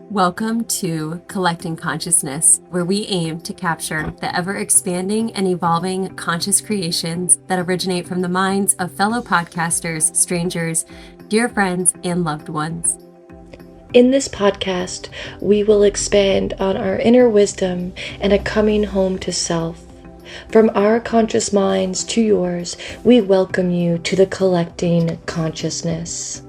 Welcome to Collecting Consciousness, where we aim to capture the ever-expanding and evolving conscious creations that originate from the minds of fellow podcasters, strangers, dear friends, and loved ones. In this podcast, we will expand on our inner wisdom and a coming home to self. From our conscious minds to yours, we welcome you to the Collecting Consciousness.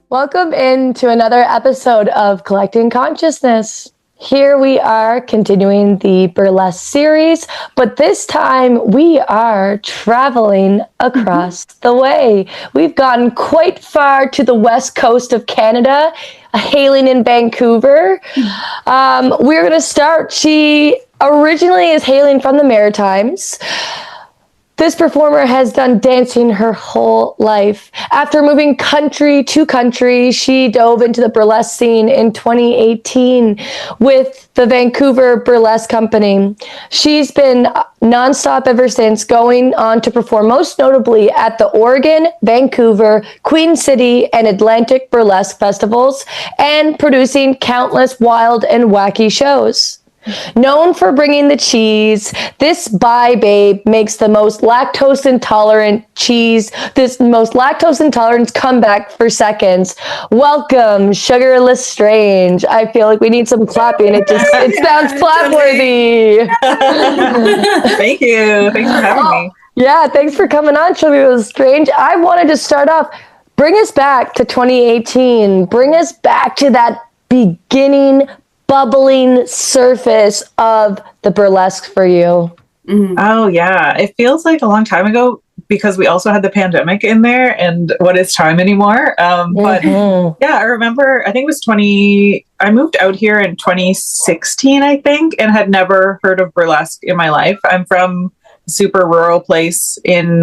Welcome into another episode of Collecting Consciousness. Here we are continuing the Burlesque series, but this time we are traveling across the way. We've gotten quite far to the west coast of Canada, hailing in Vancouver. We're going to start. She originally is hailing from the Maritimes. This performer has done dancing her whole life. After moving country to country, she dove into the burlesque scene in 2018 with the Vancouver Burlesque Company. She's been nonstop ever since, going on to perform most notably at the Oregon, Vancouver, Queen City, and Atlantic Burlesque festivals, and producing countless wild and wacky shows. Known for bringing the cheese, this Bye Babe makes the most lactose intolerant comeback for seconds. Welcome, Sugarless Strange. I feel like we need some clapping. It sounds clap-worthy. Thank you. Thanks for having me. Yeah, thanks for coming on, Sugarless Strange. I wanted to start off, bring us back to 2018. Bring us back to that beginning bubbling surface of the burlesque for you. Mm-hmm. Oh yeah, it feels like a long time ago because we also had the pandemic in there, and what is time anymore? But yeah, I remember. I think it was I moved out here in 2016, I think, and had never heard of burlesque in my life. I'm from a super rural place in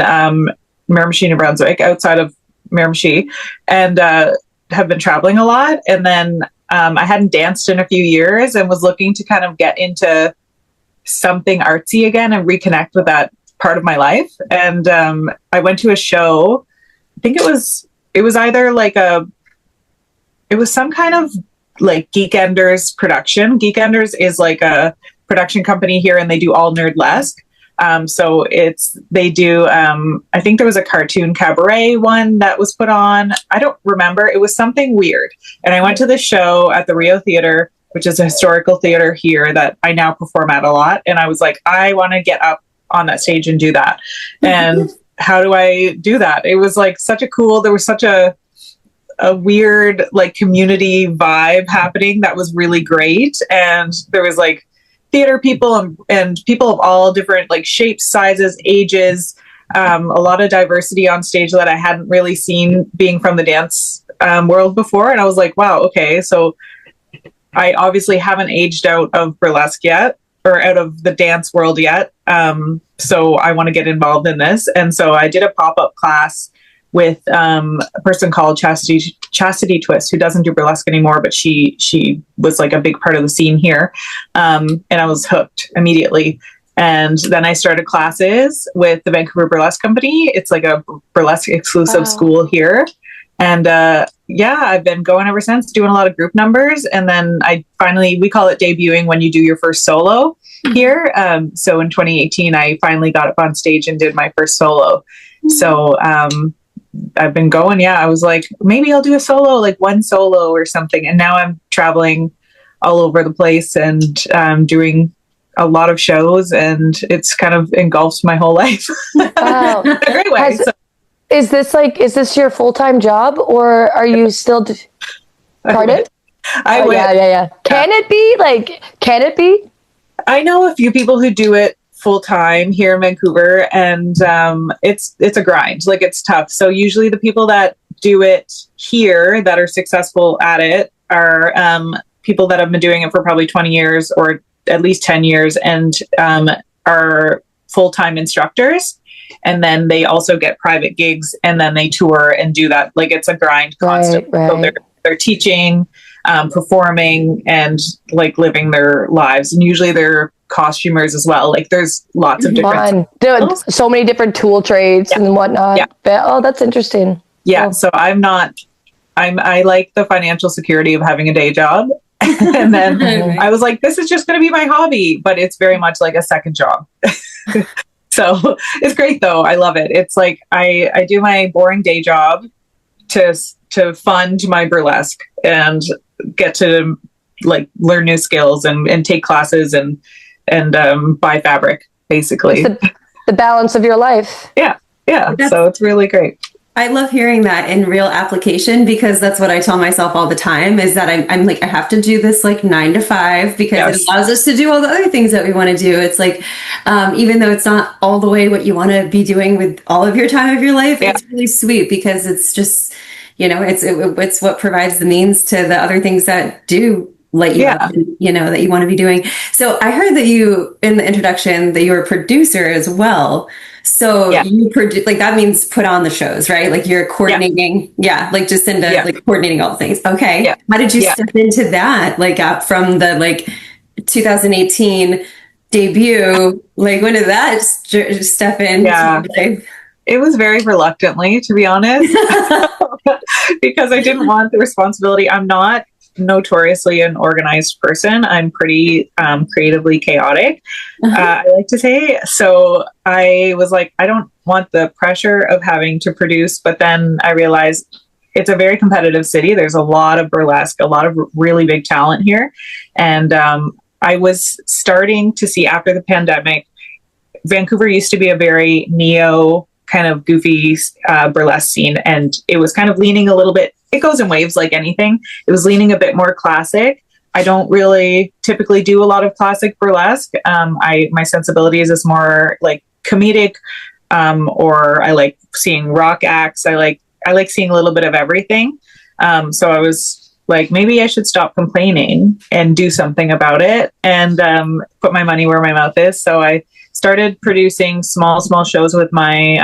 Miramichi, New Brunswick, outside of Miramichi, and have been traveling a lot, and then. I hadn't danced in a few years and was looking to kind of get into something artsy again and reconnect with that part of my life. And I went to a show. I think it was either like it was some kind of like Geekenders production. Geekenders is like a production company here, and they do all nerdlesque. So they do, I think there was a cartoon cabaret one that was put on. I don't remember. It was something weird. And I went to the show at the Rio Theater, which is a historical theater here that I now perform at a lot. And I was like, I want to get up on that stage and do that. And how do I do that? It was like there was such a weird like community vibe happening that was really great. And there was like, theater people and people of all different like shapes, sizes, ages, a lot of diversity on stage that I hadn't really seen being from the dance world before. And I was like, wow, okay. So I obviously haven't aged out of burlesque yet, or out of the dance world yet. So I want to get involved in this. And so I did a pop-up class with a person called Chastity Twist, who doesn't do burlesque anymore, but she was like a big part of the scene here. And I was hooked immediately. And then I started classes with the Vancouver Burlesque Company. It's like a burlesque exclusive school here. And I've been going ever since, doing a lot of group numbers. And then we call it debuting when you do your first solo here. So in 2018, I finally got up on stage and did my first solo. So I've been going. I was like, maybe I'll do a solo, like one solo or something. And now I'm traveling all over the place and doing a lot of shows, and it's kind of engulfed my whole life. Wow. In a great way. Is this your full-time job, or are you still pardon? Yeah. Can it be? I know a few people who do it full time here in Vancouver, and it's a grind. Like, it's tough. So usually the people that do it here that are successful at it are people that have been doing it for probably 20 years or at least 10 years and are full-time instructors. And then they also get private gigs, and then they tour and do that. Like, it's a grind constantly. Right. So they're teaching, performing, and like living their lives. And usually they're costumers as well. Like, there's lots of different so many different tool trades and whatnot. Oh, that's interesting. So I'm not I like the financial security of having a day job. And then I was like, this is just going to be my hobby, but it's very much like a second job. So it's great though. I love it. It's like I do my boring day job to fund my burlesque and get to like learn new skills and take classes and buy fabric, basically. The balance of your life. Yeah. So it's really great. I love hearing that in real application, because that's what I tell myself all the time, is that I'm like, I have to do this like 9 to 5 because it allows us to do all the other things that we want to do. It's like, even though it's not all the way what you want to be doing with all of your time of your life, it's really sweet because it's just, it's what provides the means to the other things that do light you up, and, that you want to be doing. So I heard that you, in the introduction, that you were a producer as well. So you produce, like, that means put on the shows, right? Like you're coordinating, like just into like coordinating all the things. Okay. Yeah. How did you step into that? Like from the like 2018 debut, like when did that step in? Yeah. It was very reluctantly, to be honest, because I didn't want the responsibility. I'm not notoriously an organized person. I'm pretty creatively chaotic, I like to say. So I was like, I don't want the pressure of having to produce. But then I realized it's a very competitive city. There's a lot of burlesque, a lot of really big talent here. And I was starting to see, after the pandemic, Vancouver used to be a very neo kind of goofy burlesque scene, and it was kind of leaning a little bit, it goes in waves like anything. It was leaning a bit more classic. I don't really typically do a lot of classic burlesque. My sensibilities is more like comedic, or I like seeing rock acts. I like seeing a little bit of everything. So I was like, maybe I should stop complaining and do something about it, and put my money where my mouth is. So I started producing small shows with my,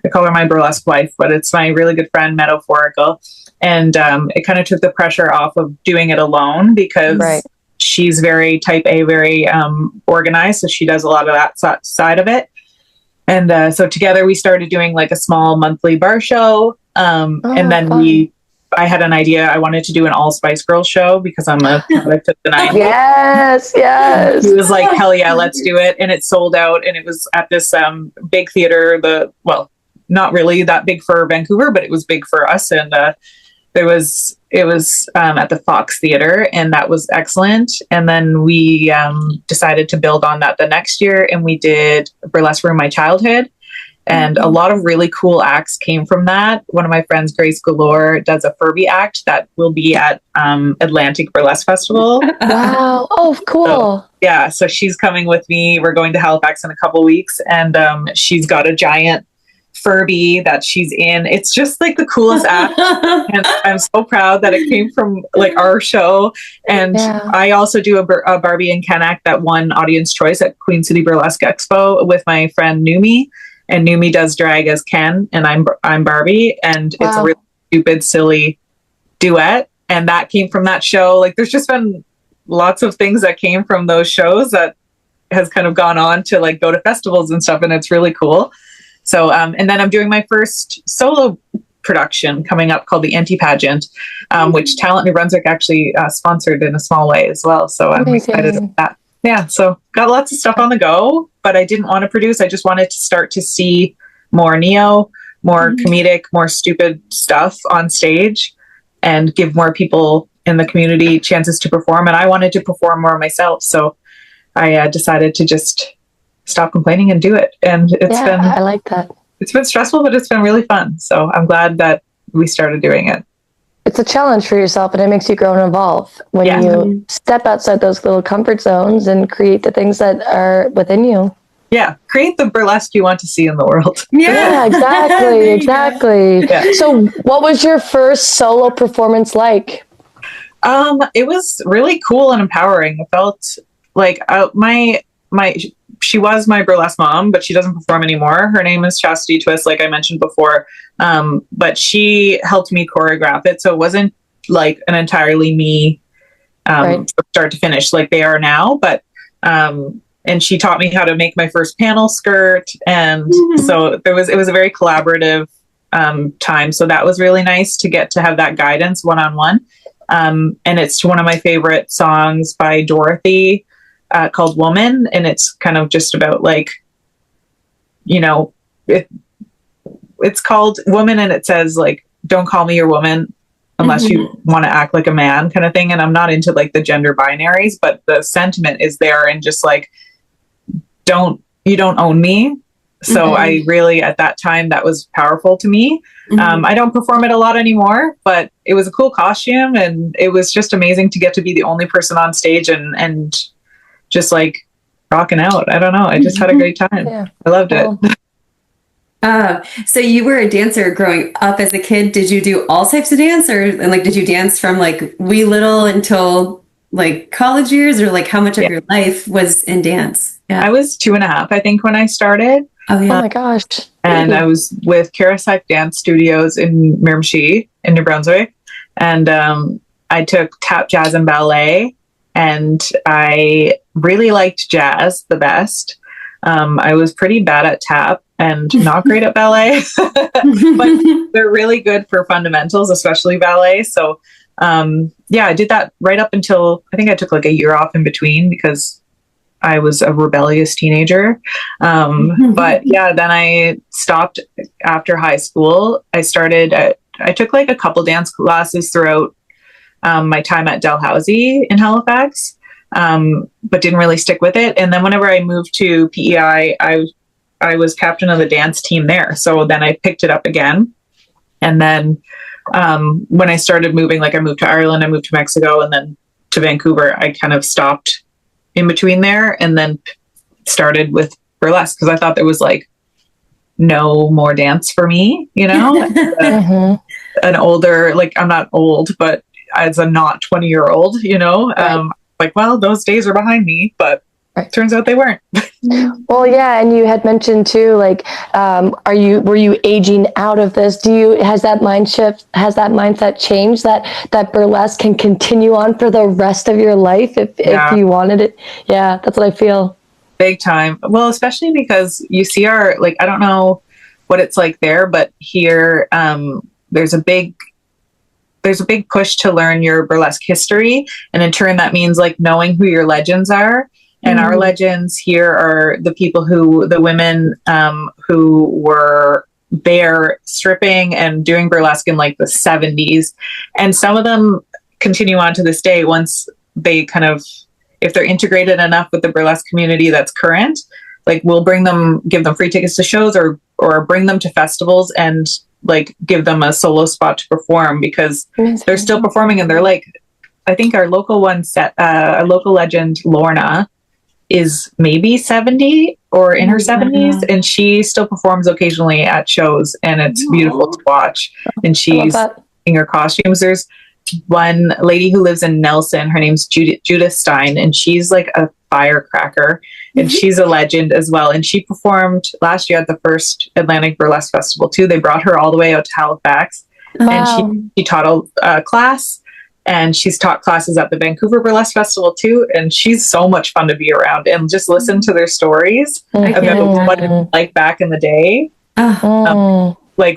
I call her my burlesque wife, but it's my really good friend, Metaphorical. And it kind of took the pressure off of doing it alone, because she's very type A, very organized. So she does a lot of that side of it. And so together we started doing like a small monthly bar show. And then I had an idea. I wanted to do an all Spice Girls show because I'm a product of the 90s. Yes. He was like, hell yeah, let's do it. And it sold out. And it was at this big theater, not really that big for Vancouver, but it was big for us. And it was at the Fox Theater, and that was excellent. And then we decided to build on that the next year, and we did Burlesque Room My Childhood. And a lot of really cool acts came from that. One of my friends, Grace Galore, does a Furby act that will be at Atlantic Burlesque Festival. Wow. Oh, cool. So she's coming with me. We're going to Halifax in a couple weeks, and she's got a giant Furby that she's in. It's just like the coolest act. And I'm so proud that it came from like our show. And I also do a Barbie and Ken act that won Audience Choice at Queen City Burlesque Expo with my friend Numi. And Numi does drag as Ken, and I'm Barbie, and it's a really stupid, silly duet. And that came from that show. Like, there's just been lots of things that came from those shows that has kind of gone on to like go to festivals and stuff, and it's really cool. So, and then I'm doing my first solo production coming up called the Anti-Pageant, which Talent New Brunswick actually sponsored in a small way as well. So I'm excited about that. Yeah, so got lots of stuff on the go, but I didn't want to produce. I just wanted to start to see more neo, more comedic, more stupid stuff on stage, and give more people in the community chances to perform. And I wanted to perform more myself. So I decided to just stop complaining and do it. And I like that. It's been stressful, but it's been really fun. So I'm glad that we started doing it. It's a challenge for yourself, and it makes you grow and evolve when you step outside those little comfort zones and create the things that are within you. Yeah, create the burlesque you want to see in the world. Yeah, exactly. Yeah. So what was your first solo performance like? It was really cool and empowering. It felt like she was my burlesque mom, but she doesn't perform anymore. Her name is Chastity Twist, like I mentioned before. But she helped me choreograph it. So it wasn't like an entirely me from start to finish like they are now. But and she taught me how to make my first panel skirt. And so it was a very collaborative time. So that was really nice to get to have that guidance one-on-one. And it's one of my favorite songs by Dorothy, called Woman. And it's kind of just about like, you know, it's called Woman, and it says like, don't call me your woman unless you want to act like a man, kind of thing. And I'm not into like the gender binaries, but the sentiment is there, and just like, you don't own me. So I really, at that time, that was powerful to me. I don't perform it a lot anymore, but it was a cool costume, and it was just amazing to get to be the only person on stage and just like rocking out. I don't know. I just had a great time. Yeah. I loved it. So you were a dancer growing up as a kid. Did you do all types of dance, and like, did you dance from like wee little until like college years, or like how much of your life was in dance? Yeah. I was 2.5, I think, when I started. Oh my gosh. And I was with Karasek Dance Studios in Miramichi in New Brunswick. And I took tap, jazz, and ballet. And I really liked jazz the best. I was pretty bad at tap and not great at ballet, but they're really good for fundamentals, especially ballet. So I did that right up until, I think I took like a year off in between because I was a rebellious teenager. But yeah, then I stopped after high school. I took like a couple dance classes throughout my time at Dalhousie in Halifax, but didn't really stick with it. And then whenever I moved to PEI, I was captain of the dance team there. So then I picked it up again. And then when I started moving, like I moved to Ireland, I moved to Mexico, and then to Vancouver, I kind of stopped in between there, and then started with burlesque because I thought there was like no more dance for me, you know. An older, like, I'm not old, but as a not 20-year-old, you know, like, well, those days are behind me, but turns out they weren't. Well, yeah, and you had mentioned too, like, were you aging out of this? Has that mindset changed that burlesque can continue on for the rest of your life if you wanted it? Yeah, that's what I feel. Big time. Well, especially because you see I don't know what it's like there, but here, there's a big push to learn your burlesque history. And in turn, that means like knowing who your legends are. And our legends here are the women who were there stripping and doing burlesque in like the 70s. And some of them continue on to this day once they if they're integrated enough with the burlesque community that's current, like we'll give them free tickets to shows or bring them to festivals and like give them a solo spot to perform because they're still performing. And they're like, I think our local local legend, Lorna, is maybe 70 or in her 70s, and she still performs occasionally at shows, and it's beautiful to watch. And she's in her costumes. There's one lady who lives in Nelson. Her name's Judith Stein, and she's like a firecracker, and she's a legend as well. And she performed last year at the first Atlantic Burlesque Festival too. They brought her all the way out to Halifax, and she taught a class. And she's taught classes at the Vancouver Burlesque Festival too. And she's so much fun to be around and just listen to their stories about what it was like back in the day.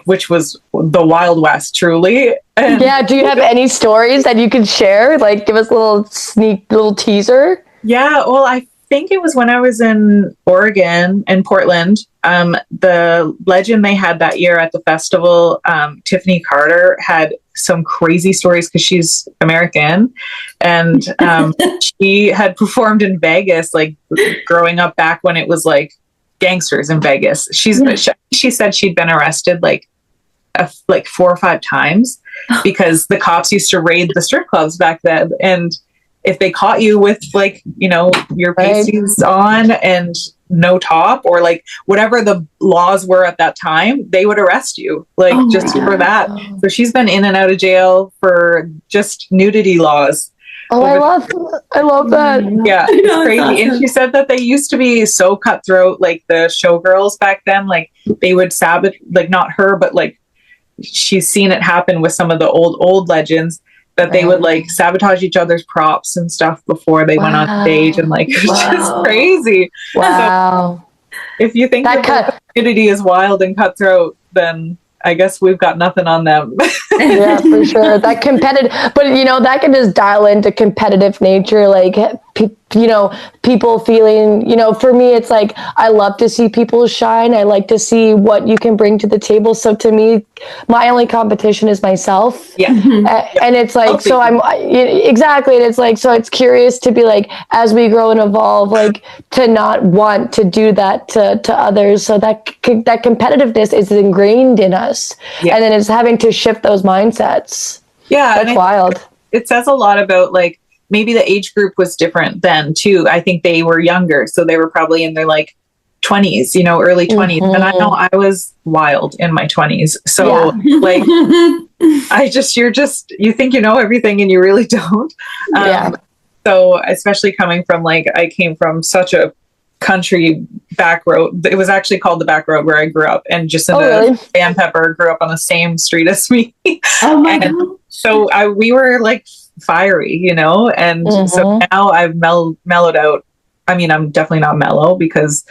Which was the Wild West, truly. And yeah. Do you have any stories that you could share? Like, give us a little teaser. Yeah. Well, I think it was when I was in Oregon, in Portland. The legend they had that year at the festival, Tiffany Carter, had some crazy stories because she's American, and she had performed in Vegas, like growing up back when it was like gangsters in Vegas. She said she'd been arrested like 4 or 5 times because the cops used to raid the strip clubs back then, and if they caught you with like, you know, your pasties on and no top or like whatever the laws were at that time, they would arrest you just for that. So she's been in and out of jail for just nudity laws. I love that. Yeah, it's crazy. Awesome. And she said that they used to be so cutthroat, like the showgirls back then, like they would sabotage, like not her, but like she's seen it happen with some of the old legends, that they would like sabotage each other's props and stuff before they went on stage, and like it's just crazy. Wow. So if you think that community is wild and cutthroat, then I guess we've got nothing on them. Yeah, for sure. That competitive, but that can just dial into competitive nature. Like, people feeling, for me, it's like, I love to see people shine. I like to see what you can bring to the table. So to me, my only competition is myself. Yeah. And it's like, so exactly. And it's like, so it's curious to be like, as we grow and evolve, like to not want to do that to others. So that competitiveness is ingrained in us. Yeah. And then it's having to shift those mindsets. Yeah. That's wild. It says a lot about like, maybe the age group was different then too. I think they were younger. So they were probably in their like 20s, early 20s. And I know I was wild in my 20s. So like, you think you know everything and you really don't. So especially coming from like, I came from such a country back road. It was actually called the back road where I grew up, and Jacinta Van Pepper grew up on the same street as me. Oh my God. So we were like fiery, and so now I've mellowed out. I mean, I'm definitely not mellow because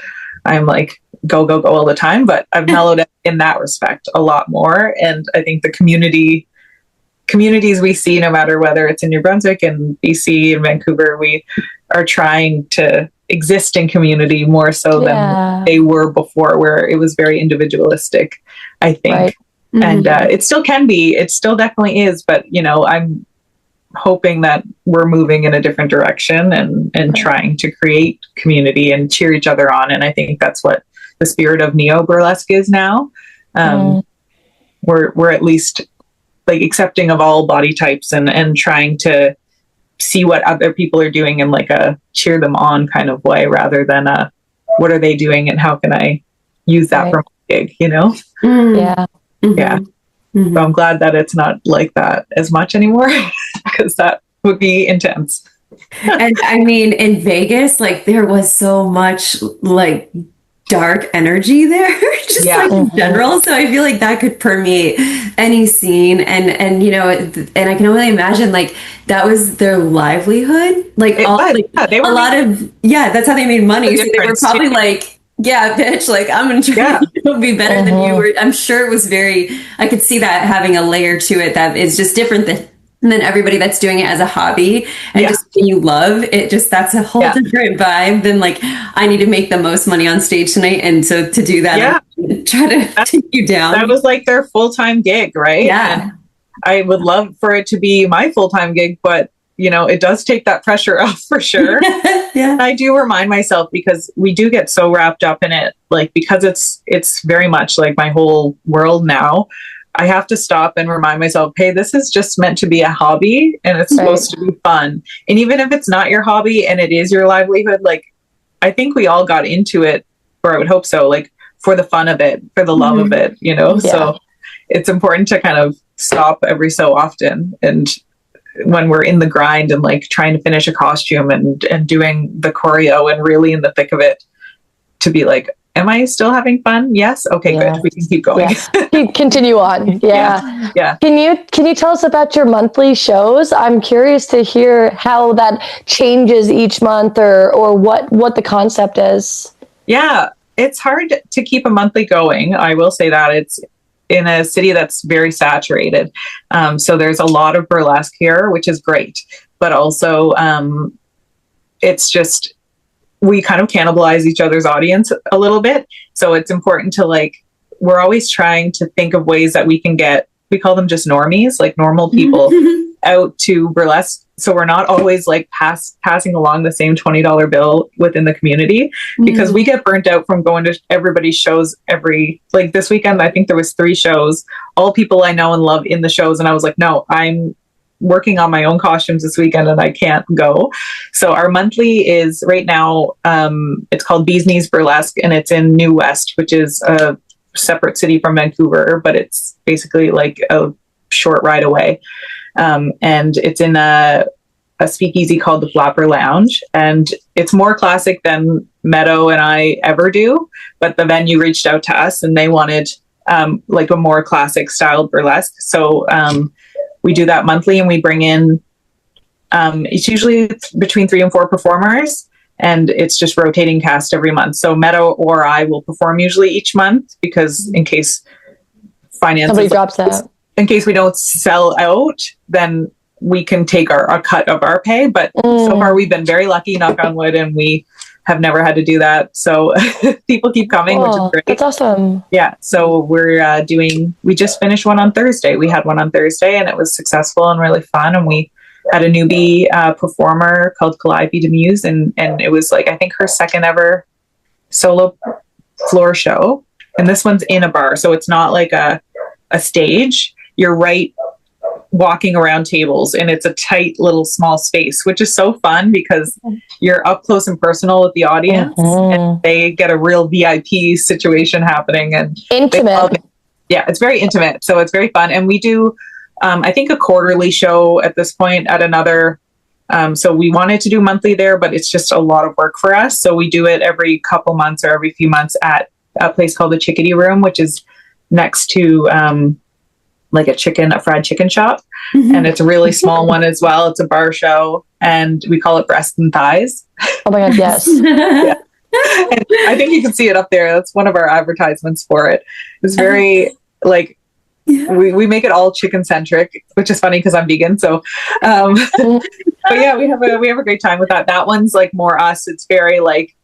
I'm like go all the time, but I've mellowed out in that respect a lot more. And I think the communities we see, no matter whether it's in New Brunswick and BC and Vancouver, we are trying to exist in community more so than they were before, where it was very individualistic, I think. Right. And it still can be, it still definitely is, but I'm hoping that we're moving in a different direction and trying to create community and cheer each other on. And I think that's what the spirit of neo burlesque is now. We're at least like accepting of all body types and trying to see what other people are doing in like a cheer them on kind of way, rather than what are they doing and how can I use that for my gig, Yeah. Yeah. So I'm glad that it's not like that as much anymore, because that would be intense. And I mean, in Vegas, like there was so much like dark energy there, just like in general. So I feel like that could permeate any scene, and and I can only imagine like that was their livelihood. Like that's how they made money. So they were probably like, yeah, bitch, like I'm gonna try to be better than you were. I'm sure it was I could see that having a layer to it that is just different than everybody that's doing it as a hobby and just you love it. Just that's a whole different vibe than like, I need to make the most money on stage tonight, and so to do that, try to take you down. That was like their full-time gig, right? Yeah. And I would love for it to be my full-time gig, but it does take that pressure off for sure. I do remind myself, because we do get so wrapped up in it, like because it's very much like my whole world now. I have to stop and remind myself, hey, this is just meant to be a hobby and it's supposed to be fun. And even if it's not your hobby and it is your livelihood, like I think we all got into it, or I would hope so, like for the fun of it, for the love of it, So it's important to kind of stop every so often. And when we're in the grind and like trying to finish a costume and doing the choreo and really in the thick of it, to be like, am I still having fun? Yes. Okay, good. We can keep going. Continue on. Yeah. Can you tell us about your monthly shows? I'm curious to hear how that changes each month, or what the concept is. Yeah, it's hard to keep a monthly going. I will say that it's in a city that's very saturated. So there's a lot of burlesque here, which is great. But also it's just, we kind of cannibalize each other's audience a little bit. So it's important to like, we're always trying to think of ways that we can get, we call them just normies, like normal people out to burlesque. So we're not always like passing along the same $20 bill within the community, because we get burnt out from going to everybody's shows like this weekend, I think there was 3 shows, all people I know and love in the shows. And I was like, no, I'm working on my own costumes this weekend and I can't go. So our monthly is right now, it's called Bees Knees Burlesque, and it's in New West, which is a separate city from Vancouver, but it's basically like a short ride away. And it's in a speakeasy called the Flapper Lounge, and it's more classic than Meadow and I ever do, but the venue reached out to us and they wanted like a more classic styled burlesque. So we do that monthly, and we bring in, it's usually between 3 and 4 performers, and it's just rotating cast every month. So Meadow or I will perform usually each month, because in case finances. Somebody drops that. In case we don't sell out, then we can take a cut of our pay. But so far we've been very lucky, knock on wood, and we have never had to do that. So people keep coming, which is great. That's awesome. Yeah. So we're we just finished one on Thursday. We had one on Thursday and it was successful and really fun. And we had a newbie performer called Calliope Demuse. And it was like, I think her second ever solo floor show. And this one's in a bar. So it's not like a stage. You're right walking around tables, and it's a tight little small space, which is so fun because you're up close and personal with the audience, and they get a real VIP situation happening, and intimate. It's very intimate. So it's very fun. And we do, I think, a quarterly show at this point at another. So we wanted to do monthly there, but it's just a lot of work for us. So we do it every couple months or every few months at a place called the Chickadee Room, which is next to like a fried chicken shop. And it's a really small one as well. It's a bar show, and we call it Breasts and Thighs. Oh my God, yes. Yeah. And I think you can see it up there. That's one of our advertisements for it. It's very like, we make it all chicken centric, which is funny because I'm vegan. So, but yeah, we have a great time with that. That one's like more us. It's very like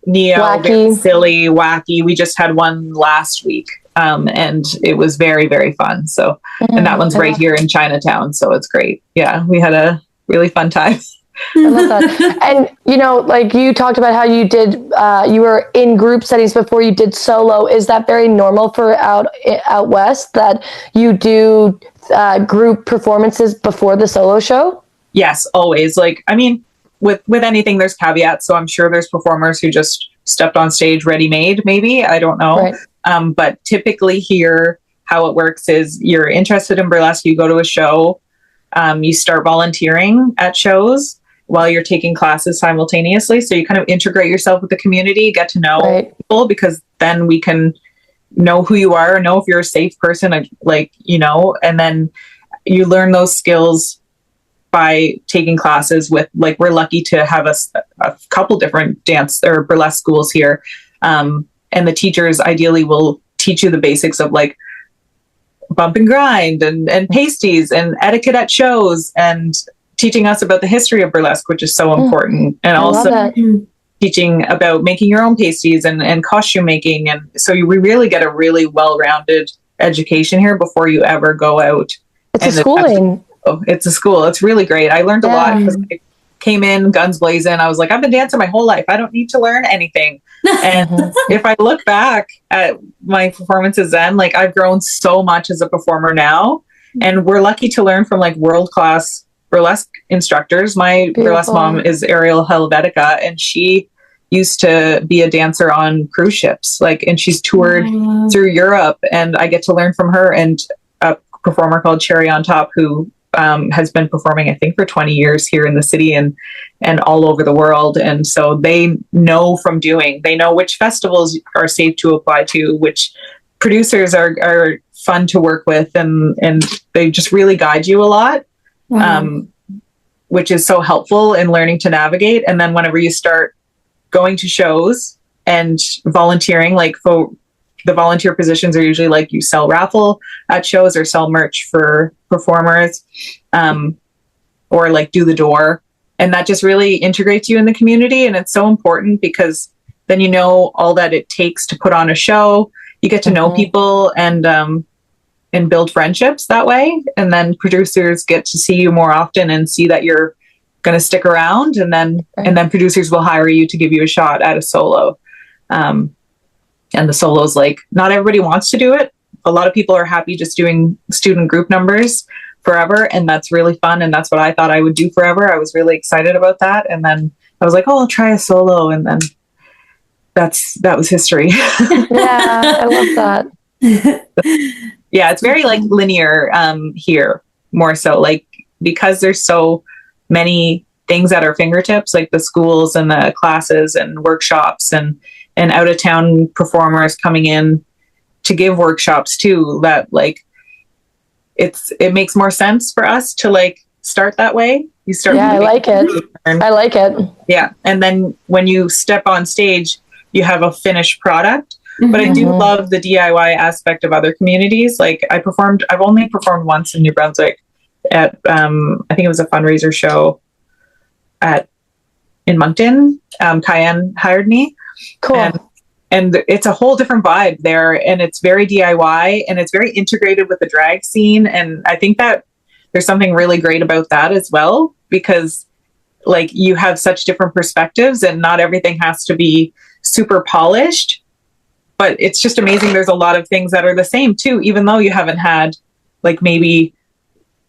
neo, wacky. very silly, wacky. We just had one last week. And it was very, very fun. So, and that one's right here in Chinatown. So it's great. Yeah. We had a really fun time. I love that. And, you know, like you talked about how you did, you were in group settings before you did solo. Is that very normal for out west that you do group performances before the solo show? Yes, always. Like, I mean, with anything, there's caveats. So I'm sure there's performers who just stepped on stage ready-made, maybe. I don't know. Right. But typically here, how it works is you're interested in burlesque, you go to a show, you start volunteering at shows while you're taking classes simultaneously. So you kind of integrate yourself with the community, get to know people, because then we can know who you are, know if you're a safe person, like, you know, and then you learn those skills by taking classes with, like, we're lucky to have a couple different dance or burlesque schools here. And the teachers ideally will teach you the basics of like bump and grind and pasties and etiquette at shows, and teaching us about the history of burlesque, which is so important. And also teaching about making your own pasties and costume making. And so we really get a really well-rounded education here before you ever go out. It's a schooling. It's a school. It's really great. I learned a lot because I came in guns blazing. I was like, I've been dancing my whole life. I don't need to learn anything. And if I look back at my performances then, like, I've grown so much as a performer now. And we're lucky to learn from like world-class burlesque instructors. My burlesque mom is Ariel Helvetica, and she used to be a dancer on cruise ships, like, and she's toured through Europe, and I get to learn from her and a performer called Cherry on Top, who has been performing, I think, for 20 years here in the city and all over the world. And so they know they know which festivals are safe to apply to, which producers are fun to work with, and they just really guide you a lot, which is so helpful in learning to navigate. And then whenever you start going to shows and volunteering, like, for the volunteer positions are usually like you sell raffle at shows or sell merch for performers, or like do the door. And that just really integrates you in the community. And it's so important because then you know all that it takes to put on a show. You get to know people and build friendships that way. And then producers get to see you more often and see that you're going to stick around. And then producers will hire you to give you a shot at a solo. And the solos, like, not everybody wants to do it. A lot of people are happy just doing student group numbers forever. And that's really fun. And that's what I thought I would do forever. I was really excited about that. And then I was like, oh, I'll try a solo. And then that was history. Yeah, I love that. Yeah, it's very like linear here, more so, like, because there's so many things at our fingertips, like the schools and the classes and workshops and out of town performers coming in to give workshops too, that like it makes more sense for us to like start that way. You start. Yeah, I like it. I like it. Yeah. And then when you step on stage, you have a finished product. But I do love the DIY aspect of other communities. Like I've only performed once in New Brunswick at, I think it was a fundraiser show in Moncton. Cayenne hired me. Cool. And it's a whole different vibe there, and it's very DIY, and it's very integrated with the drag scene. And I think that there's something really great about that as well, because like you have such different perspectives, and not everything has to be super polished. But it's just amazing. There's a lot of things that are the same too, even though you haven't had like maybe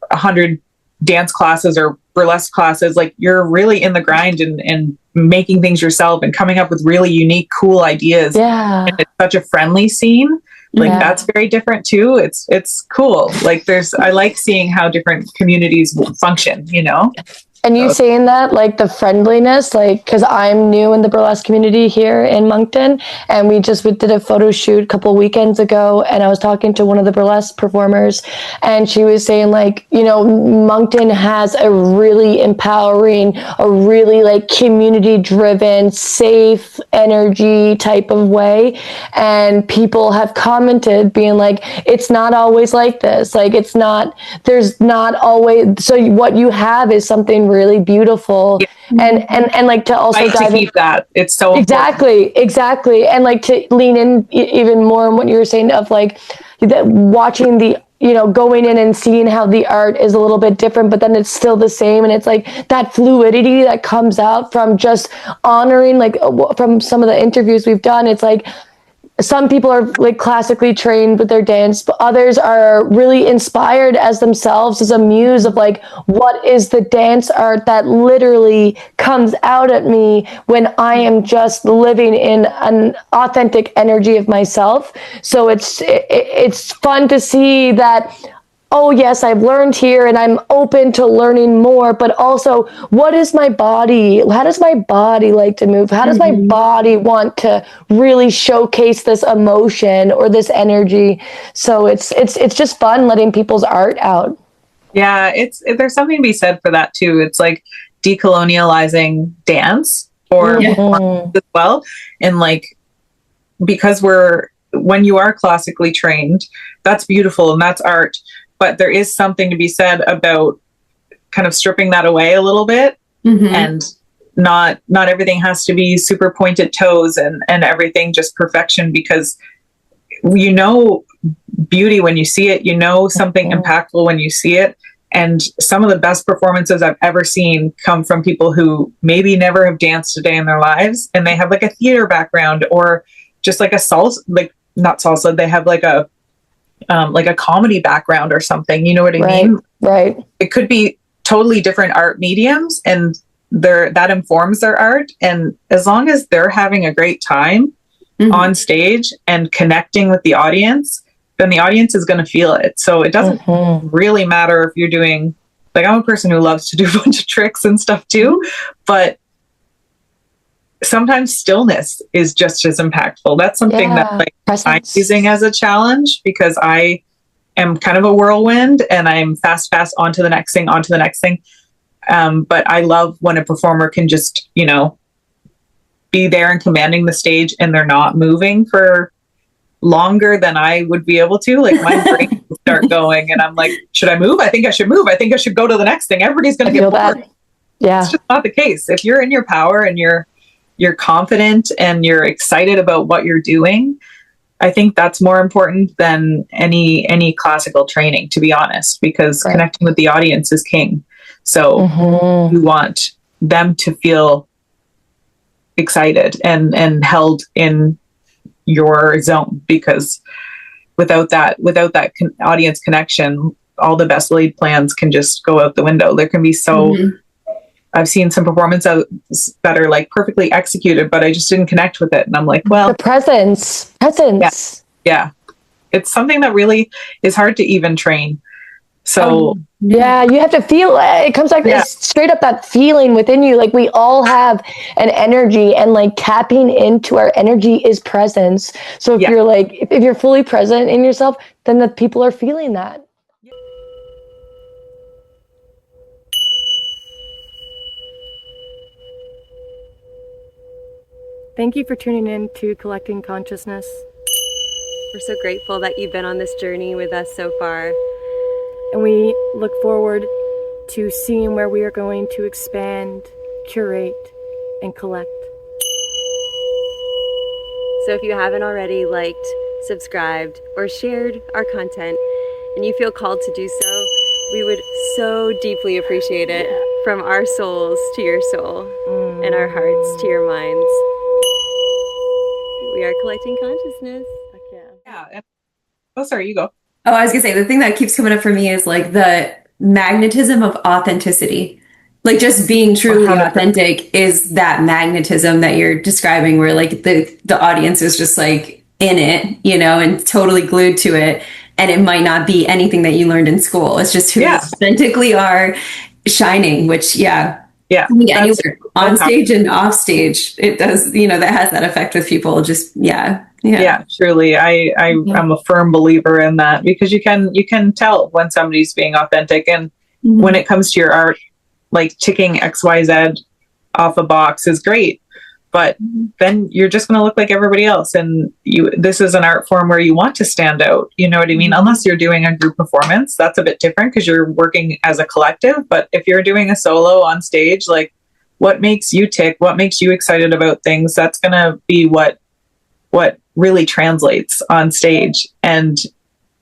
100 dance classes or burlesque classes. Like you're really in the grind and making things yourself and coming up with really unique, cool ideas. Yeah. And it's such a friendly scene. Like that's very different too. It's cool. Like I like seeing how different communities function, you know? And you saying that, like the friendliness, like, because I'm new in the burlesque community here in Moncton, and we did a photo shoot a couple weekends ago, and I was talking to one of the burlesque performers, and she was saying, like, you know, Moncton has a really empowering, a really like community-driven, safe energy type of way, and people have commented being like, it's not always like this, like there's not always, so what you have is something really beautiful. And like to also dive to keep that. It's so exactly and like to lean in even more on what you were saying of like that, watching the, you know, going in and seeing how the art is a little bit different, but then it's still the same. And it's like that fluidity that comes out from just honoring, like from some of the interviews we've done, it's like some people are like classically trained with their dance, but others are really inspired as themselves as a muse of like, what is the dance art that literally comes out at me when I am just living in an authentic energy of myself. So it's fun to see that, oh yes, I've learned here and I'm open to learning more, but also what is my body? How does my body like to move? How does my body want to really showcase this emotion or this energy? So it's just fun letting people's art out. Yeah, there's something to be said for that too. It's like decolonializing dance or as well. And like, because when you are classically trained, that's beautiful and that's art. But there is something to be said about kind of stripping that away a little bit, and not everything has to be super pointed toes and everything just perfection, because you know beauty when you see it, you know something impactful when you see it. And some of the best performances I've ever seen come from people who maybe never have danced a day in their lives, and they have like a theater background or just like a salsa, like not salsa, they have like a comedy background or something, you know what I mean? Right. It could be totally different art mediums, and that informs their art. And as long as they're having a great time on stage and connecting with the audience, then the audience is going to feel it. So it doesn't really matter if you're doing, like, I'm a person who loves to do a bunch of tricks and stuff too, but sometimes stillness is just as impactful. That's something that like I'm using as a challenge, because I am kind of a whirlwind and I'm fast onto the next thing. But I love when a performer can just, you know, be there and commanding the stage, and they're not moving for longer than I would be able to. Like my brain will start going and I'm like, should I move? I think I should move. I think I should go to the next thing. Everybody's going to get bored. Yeah. It's just not the case. If you're in your power and you're confident and you're excited about what you're doing, I think that's more important than any classical training, to be honest, because connecting with the audience is king. So you want them to feel excited and held in your zone, because without that audience connection, all the best laid plans can just go out the window. There can be I've seen some performances that are like perfectly executed, but I just didn't connect with it. And I'm like, well, the presence. Yeah. It's something that really is hard to even train. So you have to feel it. It comes like it's straight up that feeling within you. Like we all have an energy, and like tapping into our energy is presence. So if you're fully present in yourself, then the people are feeling that. Thank you for tuning in to Collecting Consciousness. We're so grateful that you've been on this journey with us so far. And we look forward to seeing where we are going to expand, curate, and collect. So if you haven't already liked, subscribed, or shared our content, and you feel called to do so, we would so deeply appreciate it. From our souls to your soul, and our hearts to your minds. We are collecting consciousness. Heck yeah. Yeah. Oh, sorry, you go. Oh, I was gonna say, the thing that keeps coming up for me is like the magnetism of authenticity. Like just being truly 100%. authentic is that magnetism that you're describing, where like the audience is just like in it, you know, and totally glued to it. And it might not be anything that you learned in school. It's just who you authentically are shining, which anywhere on stage and off stage, it does, you know, that has that effect with people. Just truly. I'm a firm believer in that, because you can tell when somebody's being authentic. And when it comes to your art, like ticking XYZ off a box is great, but then you're just going to look like everybody else. And this is an art form where you want to stand out. You know what I mean? Unless you're doing a group performance, that's a bit different because you're working as a collective. But if you're doing a solo on stage, like what makes you tick, what makes you excited about things, that's going to be what really translates on stage. And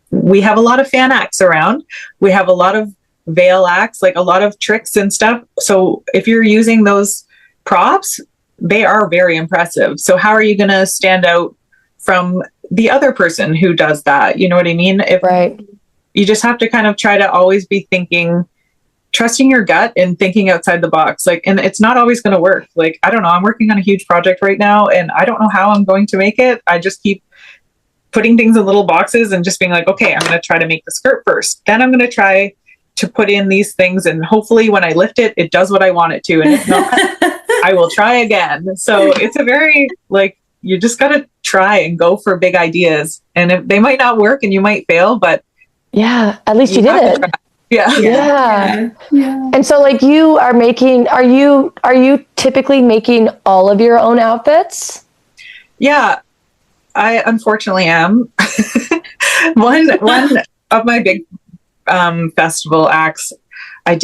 we have a lot of fan acts around. We have a lot of veil acts, like a lot of tricks and stuff. So if you're using those props, they are very impressive. So how are you going to stand out from the other person who does that? You know what I mean? You just have to kind of try to always be trusting your gut and thinking outside the box. Like, and it's not always going to work. Like, I don't know, I'm working on a huge project right now and I don't know how I'm going to make it. I just keep putting things in little boxes and just being like, okay, I'm going to try to make the skirt first. Then I'm going to try to put in these things. And hopefully when I lift it, it does what I want it to. And if not, I will try again. So it's a very, like, you just got to try and go for big ideas. And if they might not work and you might fail, but at least you did it. Yeah. And so like you are making, are you typically making all of your own outfits? Yeah, I unfortunately am. One of my big festival acts, I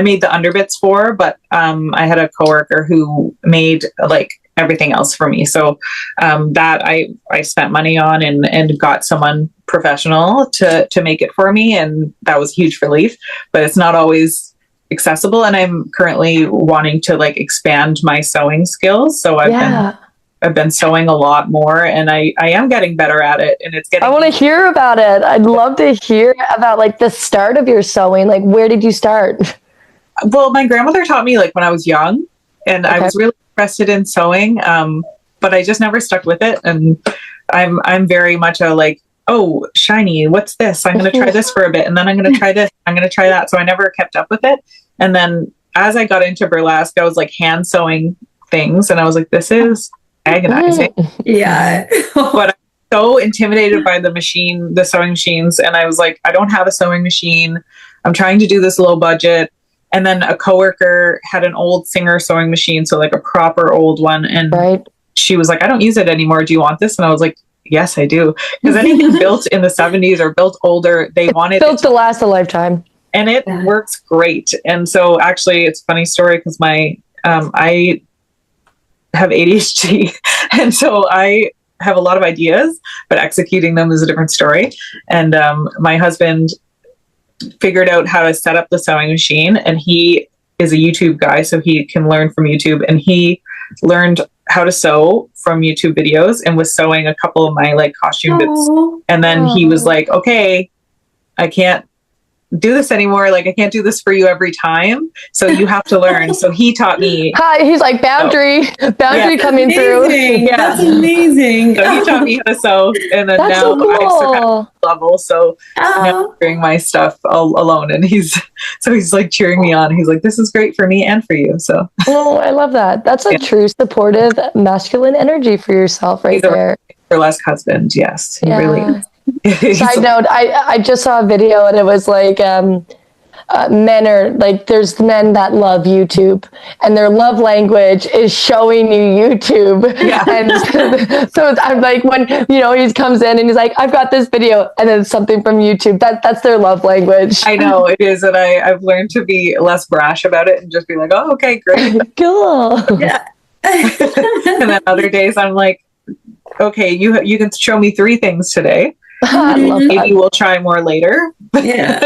made the underbits for, but I had a coworker who made like everything else for me. So that I spent money on and got someone professional to make it for me. And that was a huge relief, but it's not always accessible. And I'm currently wanting to like expand my sewing skills. So I've been sewing a lot more and I am getting better at it, and it's getting. I want to hear about it. I'd love to hear about like the start of your sewing. Like, where did you start? Well, my grandmother taught me like when I was young, and I was really interested in sewing, but I just never stuck with it. And I'm very much a like, oh, shiny, what's this? I'm going to try this for a bit, and then I'm going to try this. I'm going to try that. So I never kept up with it. And then as I got into burlesque, I was like hand sewing things, and I was like, this is agonizing. But I'm so intimidated by the sewing machines. And I was like, I don't have a sewing machine. I'm trying to do this low budget. And then a coworker had an old Singer sewing machine. So like a proper old one. And she was like, I don't use it anymore. Do you want this? And I was like, yes, I do. Because anything built in the 70s or built older, they wanted built to last a lifetime. And it works great. And so actually it's a funny story because I have ADHD. And so I have a lot of ideas, but executing them is a different story. And my husband figured out how to set up the sewing machine, and he is a YouTube guy, so he can learn from YouTube. And he learned how to sew from YouTube videos and was sewing a couple of my like costume bits. And then he was like, okay, I can't do this anymore. Like, I can't do this for you every time. So you have to learn. So he taught me. He's like boundary coming through. Yeah. That's amazing. So he taught me how to sew. And then That's now so cool. I've surpassed the level. So now I'm doing my stuff all alone. And he's like cheering me on. He's like, this is great for me and for you. So. Oh, I love that. That's a true supportive masculine energy for yourself right there. Burlesque husband. Yes. He really is. Side note, I just saw a video and it was like men are like, there's men that love YouTube, and their love language is showing you YouTube. Yeah. And so I'm like, when, you know, he comes in and he's like, I've got this video, and then it's something from YouTube. That's their love language. I know it is, and I've learned to be less brash about it and just be like, oh, okay, great. Cool. Yeah. And then other days I'm like, okay, you can show me 3 things today. I love Maybe that. we'll try more later. Yeah.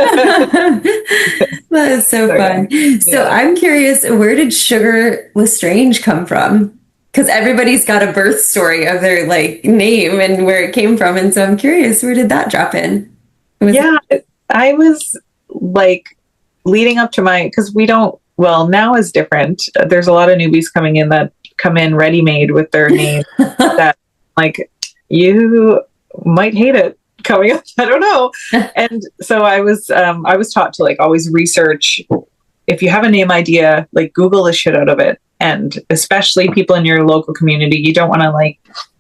That is so fun. So I'm curious, where did Sugar Lestrange come from? Because everybody's got a birth story of their like name and where it came from. And so I'm curious, where did that drop in? I was like leading up to because now is different. There's a lot of newbies coming in that come in ready-made with their name that like, you might hate it coming up. I don't know. And so I was taught to like always research. If you have a name idea, like Google the shit out of it. And especially people in your local community, you don't want to like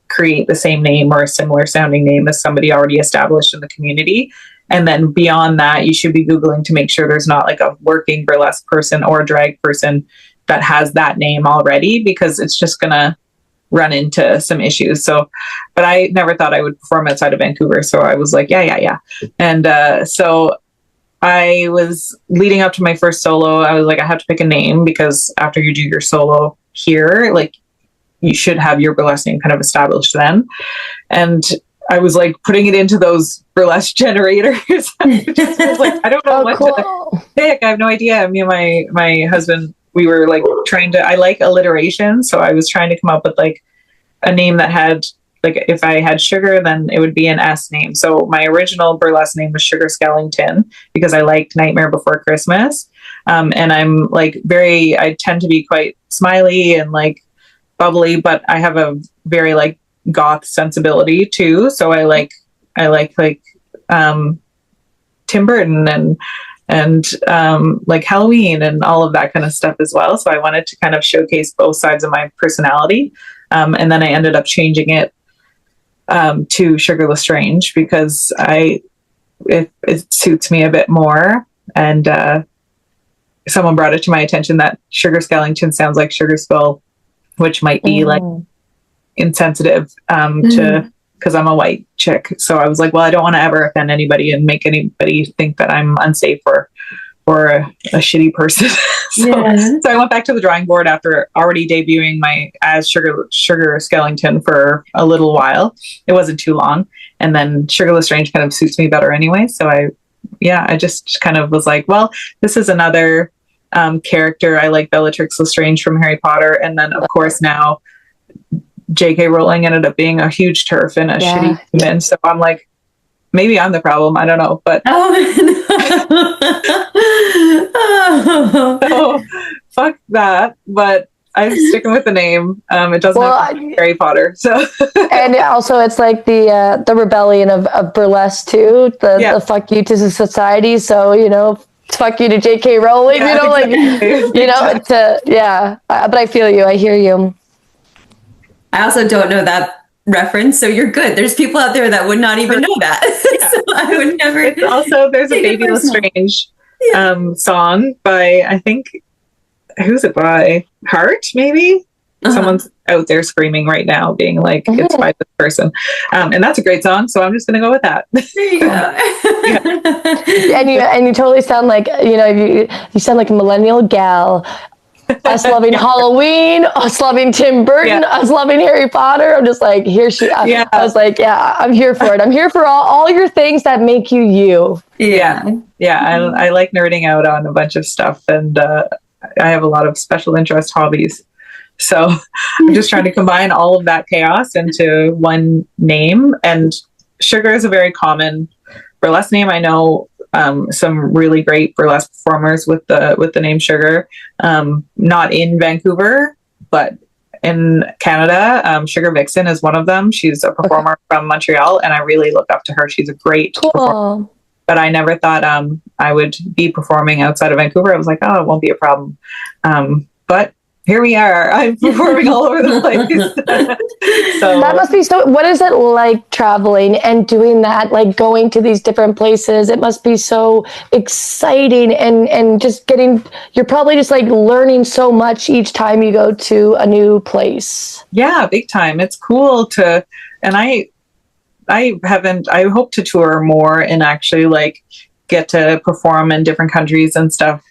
create the same name or a similar sounding name as somebody already established in the community. And then beyond that, you should be Googling to make sure there's not like a working burlesque person or a drag person that has that name already, because it's just going to run into some issues. So, but I never thought I would perform outside of Vancouver. So I was like, yeah. And so I was leading up to my first solo. I was like, I have to pick a name, because after you do your solo here, like you should have your burlesque name kind of established then. And I was like putting it into those burlesque generators. I was like, I don't know what to pick. I have no idea. Me and my husband, we were like I like alliteration. So I was trying to come up with like a name that had, like, if I had Sugar, then it would be an S name. So my original burlesque name was Sugar Skellington, because I liked Nightmare Before Christmas. And I'm like I tend to be quite smiley and like bubbly, but I have a very like goth sensibility too. So I like Tim Burton and like Halloween and all of that kind of stuff as well. So I wanted to kind of showcase both sides of my personality. And then I ended up changing it to Sugar Lestrange, because it suits me a bit more. And someone brought it to my attention that Sugar Skellington sounds like Sugar Skull, which might be like insensitive to, because I'm a white chick. So I was like, well, I don't want to ever offend anybody and make anybody think that I'm unsafe or a shitty person. So I went back to the drawing board after already debuting as Sugar Skellington for a little while. It wasn't too long. And then Sugar Lestrange kind of suits me better anyway. So I just kind of was like, well, this is another character. I like Bellatrix Lestrange from Harry Potter. And then of course now J.K. Rowling ended up being a huge turf and a shitty human. So I'm like, maybe I'm the problem. I don't know, but so, fuck that. But I'm sticking with the name. It doesn't have to be Harry Potter. So and also it's like the rebellion of burlesque too. The fuck you to society. So fuck you to J.K. Rowling. But I feel you. I hear you. I also don't know that reference, so you're good. There's people out there that would not even know that. So I would never. It's also, there's a Baby Lestrange song by, I think, who's it by? Heart, maybe? Someone's out there screaming right now, being like, it's by this person. And that's a great song, so I'm just going to go with that. There you go. And you totally sound like, you sound like a millennial gal. Us loving Halloween, us loving Tim Burton, us loving Harry Potter. I'm just like, I was like, I'm here for it. I'm here for all your things that make you you. I like nerding out on a bunch of stuff, and I have a lot of special interest hobbies. So I'm just trying to combine all of that chaos into one name. And Sugar is a very common burlesque name. I know some really great burlesque performers with the name Sugar, not in Vancouver, but in Canada. Sugar Vixen is one of them. She's a performer from Montreal, and I really look up to her. She's a great performer. But I never thought I would be performing outside of Vancouver. I was like, oh, it won't be a problem. But here we are. I'm performing all over the place. So that must be so. What is it like traveling and doing that? Like going to these different places? It must be so exciting and just getting. You're probably just like learning so much each time you go to a new place. Yeah, big time. It's cool to, and I hope to tour more and actually like get to perform in different countries and stuff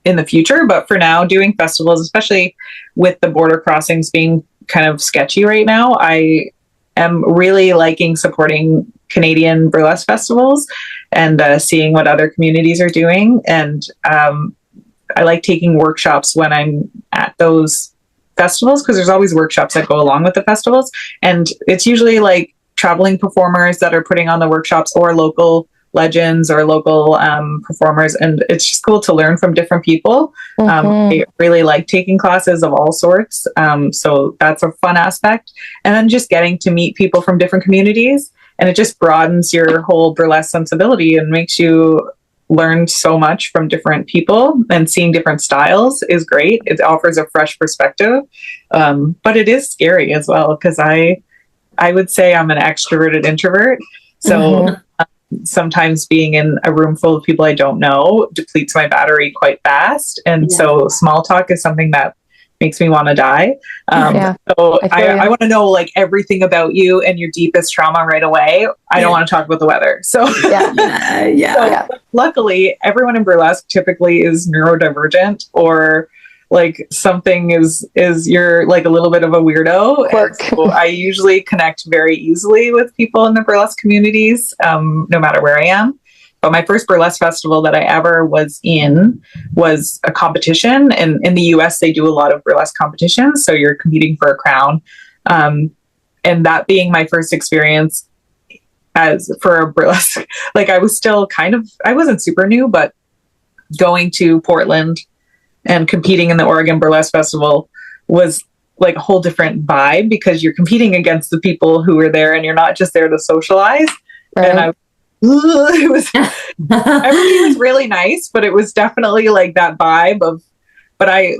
in the future. But for now, doing festivals, especially with the border crossings being kind of sketchy right now, I am really liking supporting Canadian burlesque festivals and seeing what other communities are doing. And I like taking workshops when I'm at those festivals, because there's always workshops that go along with the festivals. And it's usually like traveling performers that are putting on the workshops, or local legends or local performers, and it's just cool to learn from different people. I really like taking classes of all sorts, so that's a fun aspect. And then just getting to meet people from different communities, and it just broadens your whole burlesque sensibility and makes you learn so much from different people, and seeing different styles is great. It offers a fresh perspective, but it is scary as well, because I would say I'm an extroverted introvert, so sometimes being in a room full of people I don't know depletes my battery quite fast. And so small talk is something that makes me want to die. So I want to know like everything about you and your deepest trauma right away. I don't want to talk about the weather. So, so luckily, everyone in burlesque typically is neurodivergent, or like something is you're like a little bit of a weirdo. So I usually connect very easily with people in the burlesque communities, no matter where I am. But my first burlesque festival that I ever was in was a competition. And in the US, they do a lot of burlesque competitions. So you're competing for a crown. And that being my first experience as for a burlesque, like I was still I wasn't super new, but going to Portland and competing in the Oregon Burlesque Festival was like a whole different vibe, because you're competing against the people who are there and you're not just there to socialize. Right. And it was everything was really nice, but it was definitely like that vibe of, but I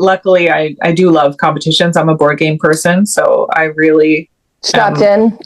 do love competitions. I'm a board game person, so I really strapped in.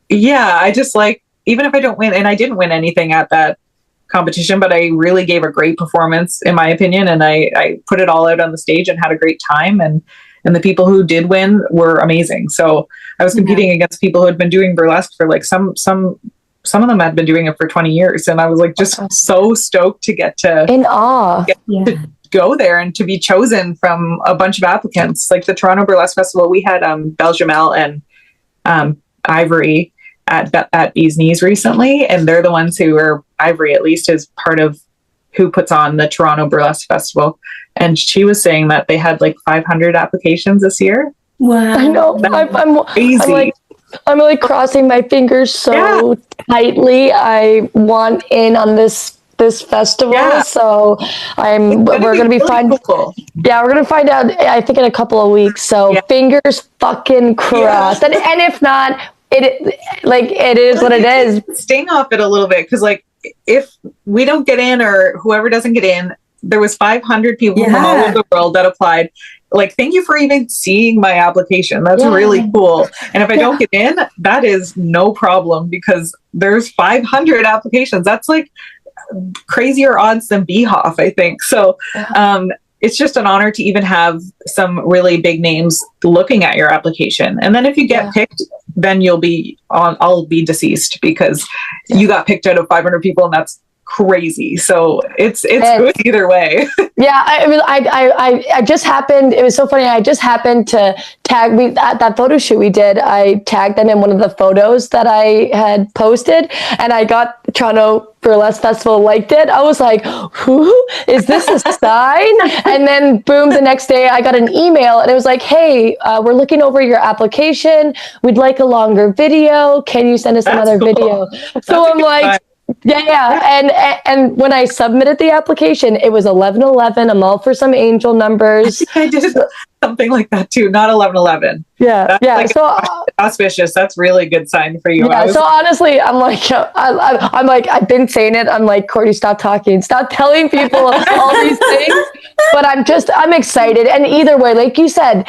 Yeah, I just like, even if I don't win, and I didn't win anything at that competition, but I really gave a great performance in my opinion, and I put it all out on the stage and had a great time, and the people who did win were amazing. So I was competing against people who had been doing burlesque for like some of them had been doing it for 20 years, and I was like just so stoked to get to in awe to go there and to be chosen from a bunch of applicants. Like the Toronto Burlesque Festival, we had Belle Jamel and Ivory at Bee's Knees recently, and they're the ones who are, Ivory at least is part of who puts on the Toronto Burlesque Festival, and she was saying that they had like 500 applications this year. Wow. I know. I'm crazy. I'm like crossing my fingers so tightly. I want in on this festival, so we're going to be finding. Cool. Yeah, we're going to find out. I think in a couple of weeks. So fingers fucking crossed. And if not, it is what it is. Sting off it a little bit, because like if we don't get in, or whoever doesn't get in, there was 500 people from all over the world that applied. Like, thank you for even seeing my application. That's really cool. And if I don't get in, that is no problem, because there's 500 applications. That's like crazier odds than Beehoff, I think. So it's just an honor to even have some really big names looking at your application. And then if you get picked, then I'll be deceased, because you got picked out of 500 people, and that's crazy. So it's good either way. I just happened, it was so funny, I just happened to tag me at that photo shoot we did. I tagged them in one of the photos that I had posted, and I got Toronto Burlesque Festival liked it. I was like, who is this a sign? And then boom, the next day I got an email, and it was like, hey, we're looking over your application, we'd like a longer video, can you send us another video? So I'm like, and when I submitted the application, it was 11:11. I'm all for some angel numbers. I did something like that too. Not 11:11. That's like so auspicious. That's really good sign for you. So honestly, I'm like, I've been saying it. I'm like, Courtney, stop talking. Stop telling people all these things. But I'm excited. And either way, like you said,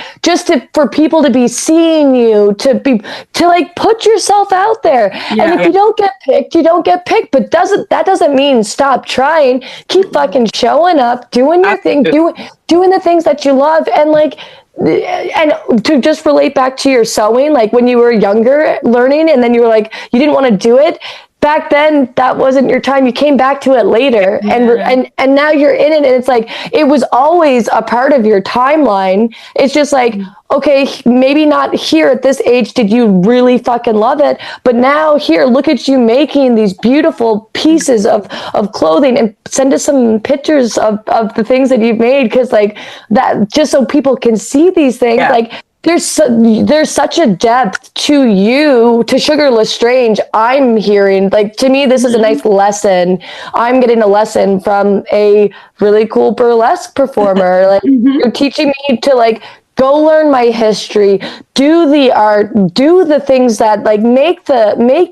for people to be seeing you, to like put yourself out there. Yeah. And if you don't get picked, you don't get picked. But that doesn't mean stop trying. Keep fucking showing up, doing your thing, doing the things that you love. And like, and to just relate back to your sewing, like when you were younger learning and then you were like, you didn't want to do it. Back then, that wasn't your time. You came back to it later, and now you're in it, and it's like it was always a part of your timeline. It's just like, okay, maybe not here at this age did you really fucking love it, but now here, look at you making these beautiful pieces of clothing, and send us some pictures of the things that you've made, because like that, just so people can see these things, like. There's such a depth to you, to Sugar Lestrange. I'm hearing, like, to me, this is a nice lesson. I'm getting a lesson from a really cool burlesque performer. Like, you're teaching me to like go learn my history, do the art, do the things that like make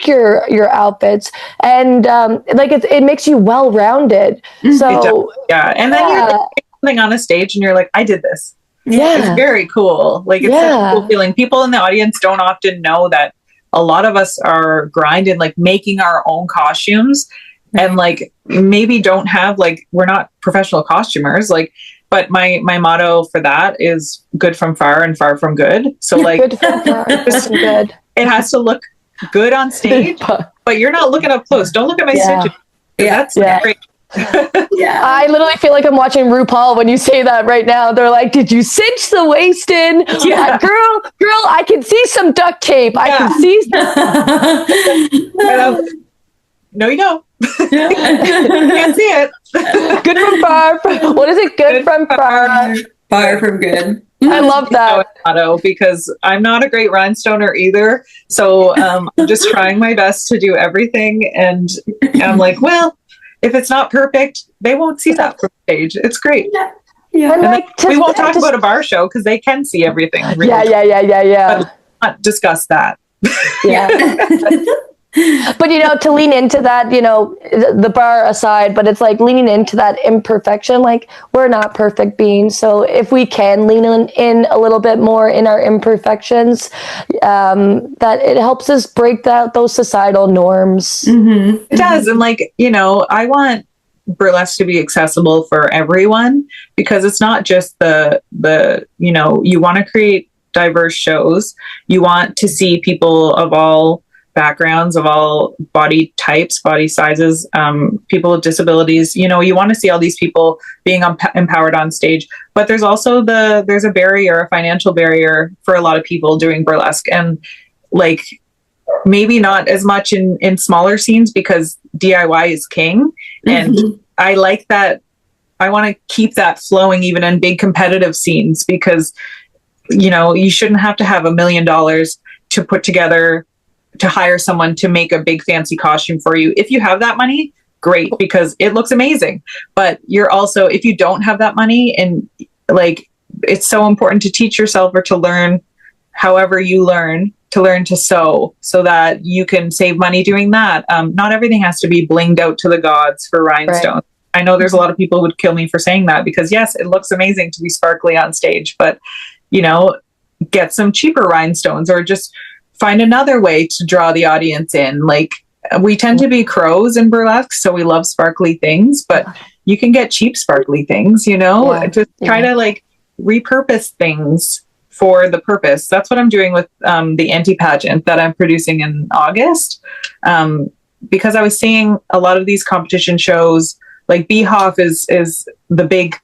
your outfits, and like it makes you well rounded. So and then you're something on a stage, and you're like, I did this. Yeah. It's very cool. Like, it's such a cool feeling. People in the audience don't often know that a lot of us are grinding, like making our own costumes, and like maybe don't have, like, we're not professional costumers, like, but my motto for that is good from far and far from good. So like, good from far and good. It has to look good on stage, but you're not looking up close. Don't look at my stitches. That's great. I literally feel like I'm watching RuPaul when you say that right now. They're like, did you cinch the waist in? Girl, I can see some duct tape. I can see some. No, you don't. Can't see it. Good from far. What is it? Good from far. Far from good. I love that. Because I'm not a great rhinestoner either. So I'm just trying my best to do everything. And I'm like, well, if it's not perfect, they won't see that from stage. It's great. Yeah. And like, we won't talk about a bar show because they can see everything. Really. Yeah. But not discuss that. But, you know, to lean into that, you know, the bar aside, but it's like leaning into that imperfection. Like, we're not perfect beings. So if we can lean in a little bit more in our imperfections, that it helps us break those societal norms. It does. And like, you know, I want burlesque to be accessible for everyone, because it's not just the you know, you want to create diverse shows. You want to see people of all backgrounds, of all body types, body sizes, people with disabilities. You know, you want to see all these people being empowered on stage, but there's also there's a barrier, a financial barrier for a lot of people doing burlesque, and like maybe not as much in smaller scenes, because DIY is king. And I like that. I want to keep that flowing even in big competitive scenes, because, you know, you shouldn't have to have $1 million to put together, to hire someone to make a big fancy costume for you. If you have that money, great, because it looks amazing. But you're also, if you don't have that money, and like, it's so important to teach yourself, or to learn however you learn to sew, so that you can save money doing that. Not everything has to be blinged out to the gods for rhinestones. Right. I know there's a lot of people who would kill me for saying that, because yes, it looks amazing to be sparkly on stage, but, you know, get some cheaper rhinestones, or just find another way to draw the audience in. Like, we tend to be crows in burlesque, so we love sparkly things, but you can get cheap sparkly things, you know, just try to like repurpose things for the purpose. That's what I'm doing with the anti-pageant that I'm producing in August. Because I was seeing a lot of these competition shows, like Beehoff is the big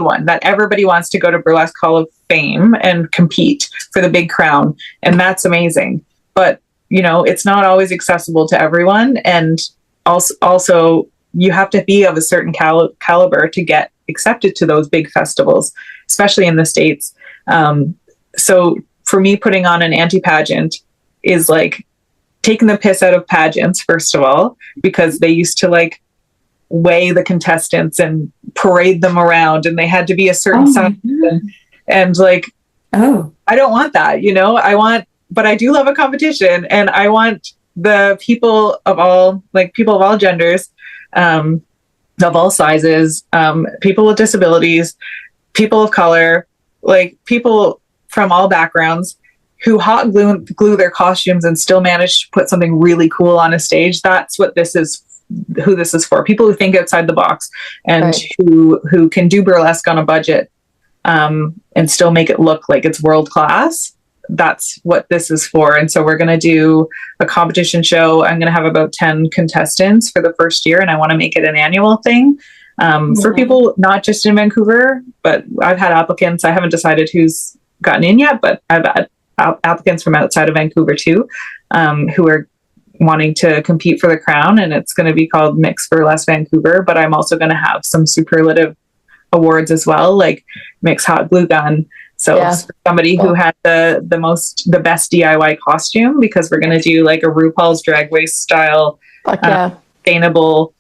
one that everybody wants to go to Burlesque Hall of Fame and compete for the big crown. And that's amazing. But, you know, it's not always accessible to everyone. And also you have to be of a certain caliber to get accepted to those big festivals, especially in the States. So for me, putting on an anti-pageant is like taking the piss out of pageants, first of all, because they used to like weigh the contestants and parade them around, and they had to be a certain size. And like, I don't want that, you know. But I do love a competition, and I want the people of all genders, of all sizes, people with disabilities, people of color, like people from all backgrounds who hot glue their costumes and still manage to put something really cool on a stage. That's what this is, who this is for. People who think outside the box and Right. who can do burlesque on a budget and still make it look like it's world class. That's what this is for. And so we're going to do a competition show. I'm going to have about 10 contestants for the first year, and I want to make it an annual thing for people not just in Vancouver, but I've had applicants. I haven't decided who's gotten in yet, but I've had applicants from outside of Vancouver too, who are wanting to compete for the crown, and it's going to be called Mix Burlesque Vancouver. But I'm also going to have some superlative awards as well, like Mix Hot Glue Gun. So for somebody who had the best DIY costume, because we're going to do like a RuPaul's Drag Race style sustainable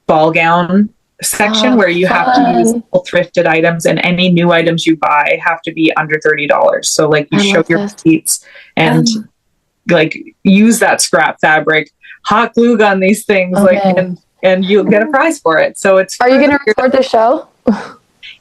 ball gown section where you have to use thrifted items, and any new items you buy have to be under $30. So like you show your receipts and like use that scrap fabric, hot glue gun these things, and you'll get a prize for it. So it's Are you going to record the show?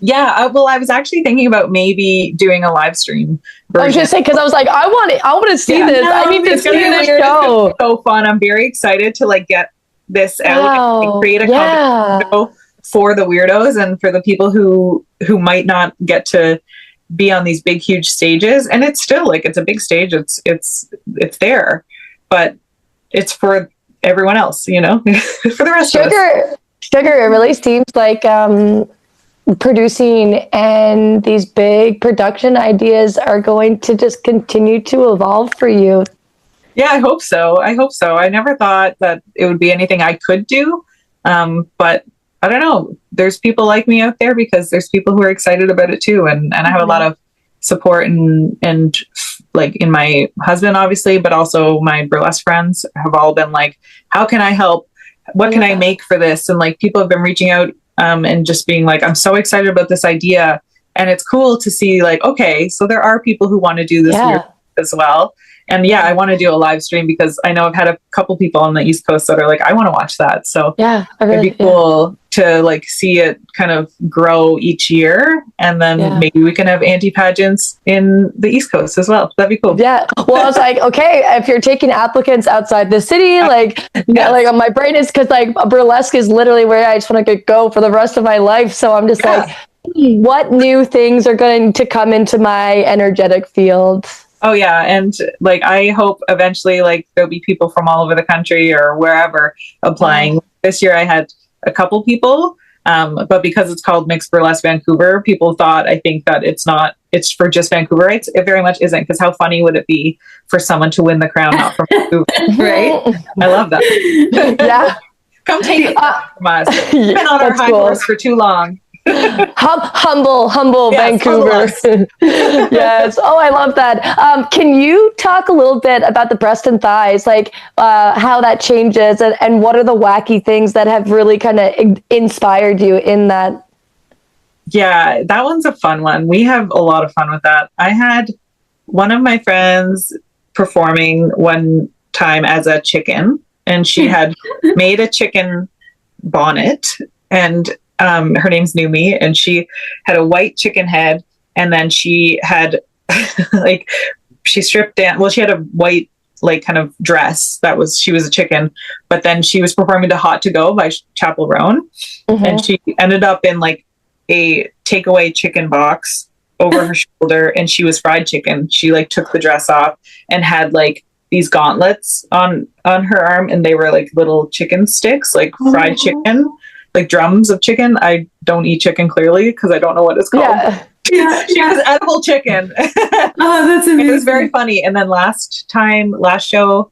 Yeah, well, I was actually thinking about maybe doing a live stream version. I was just saying, because I was like, I want to see this. No, I need to see this show. So fun! I'm very excited to like get this out and create a competition show for the weirdos and for the people who might not get to be on these big, huge stages. And it's still like it's a big stage. It's there, but it's for everyone else, you know, for the rest of us. Sugar, it really seems like producing and these big production ideas are going to just continue to evolve for you. Yeah, I hope so. I never thought that it would be anything I could do. But I don't know. There's people like me out there because there's people who are excited about it too. And I have a lot of support and like in my husband, obviously, but also my burlesque friends have all been like, how can I help? What can I make for this? And like people have been reaching out and just being like, I'm so excited about this idea. And it's cool to see like, okay, so there are people who want to do this weird as well. And I want to do a live stream because I know I've had a couple people on the East Coast that are like, I want to watch that. So it'd be cool to like see it kind of grow each year. And then maybe we can have anti-pageants in the East Coast as well. That'd be cool. Yeah. Well, I was like, okay, if you're taking applicants outside the city, like my brain is, because like burlesque is literally where I just want to go for the rest of my life. So I'm just like, what new things are going to come into my energetic field? Oh yeah. And like, I hope eventually like there'll be people from all over the country or wherever applying. This year I had a couple people, but because it's called Mixed Burlesque Vancouver, people thought, I think that it's for just Vancouverites. It very much isn't, because how funny would it be for someone to win the crown not from Vancouver, right? I love that. Yeah. Come take it from us. We've been on our high horse for too long. humble Vancouver. Yes. Oh, I love that. Can you talk a little bit about the breast and thighs, like how that changes, and what are the wacky things that have really kind of inspired you in that? Yeah, that one's a fun one. We have a lot of fun with that. I had one of my friends performing one time as a chicken, and she had made a chicken bonnet, and her name's Numi, and she had a white chicken head, and then she had like she stripped down. Well, she had a white like kind of dress she was a chicken, but then she was performing to Hot to Go by Chapel Roan, and she ended up in like a takeaway chicken box over her shoulder, and she was fried chicken. She like took the dress off and had like these gauntlets on her arm, and they were like little chicken sticks, like fried chicken. Like drums of chicken. I don't eat chicken clearly because I don't know what it's called. Yeah. She was edible chicken. Oh, that's amazing. It was very funny. And then last show,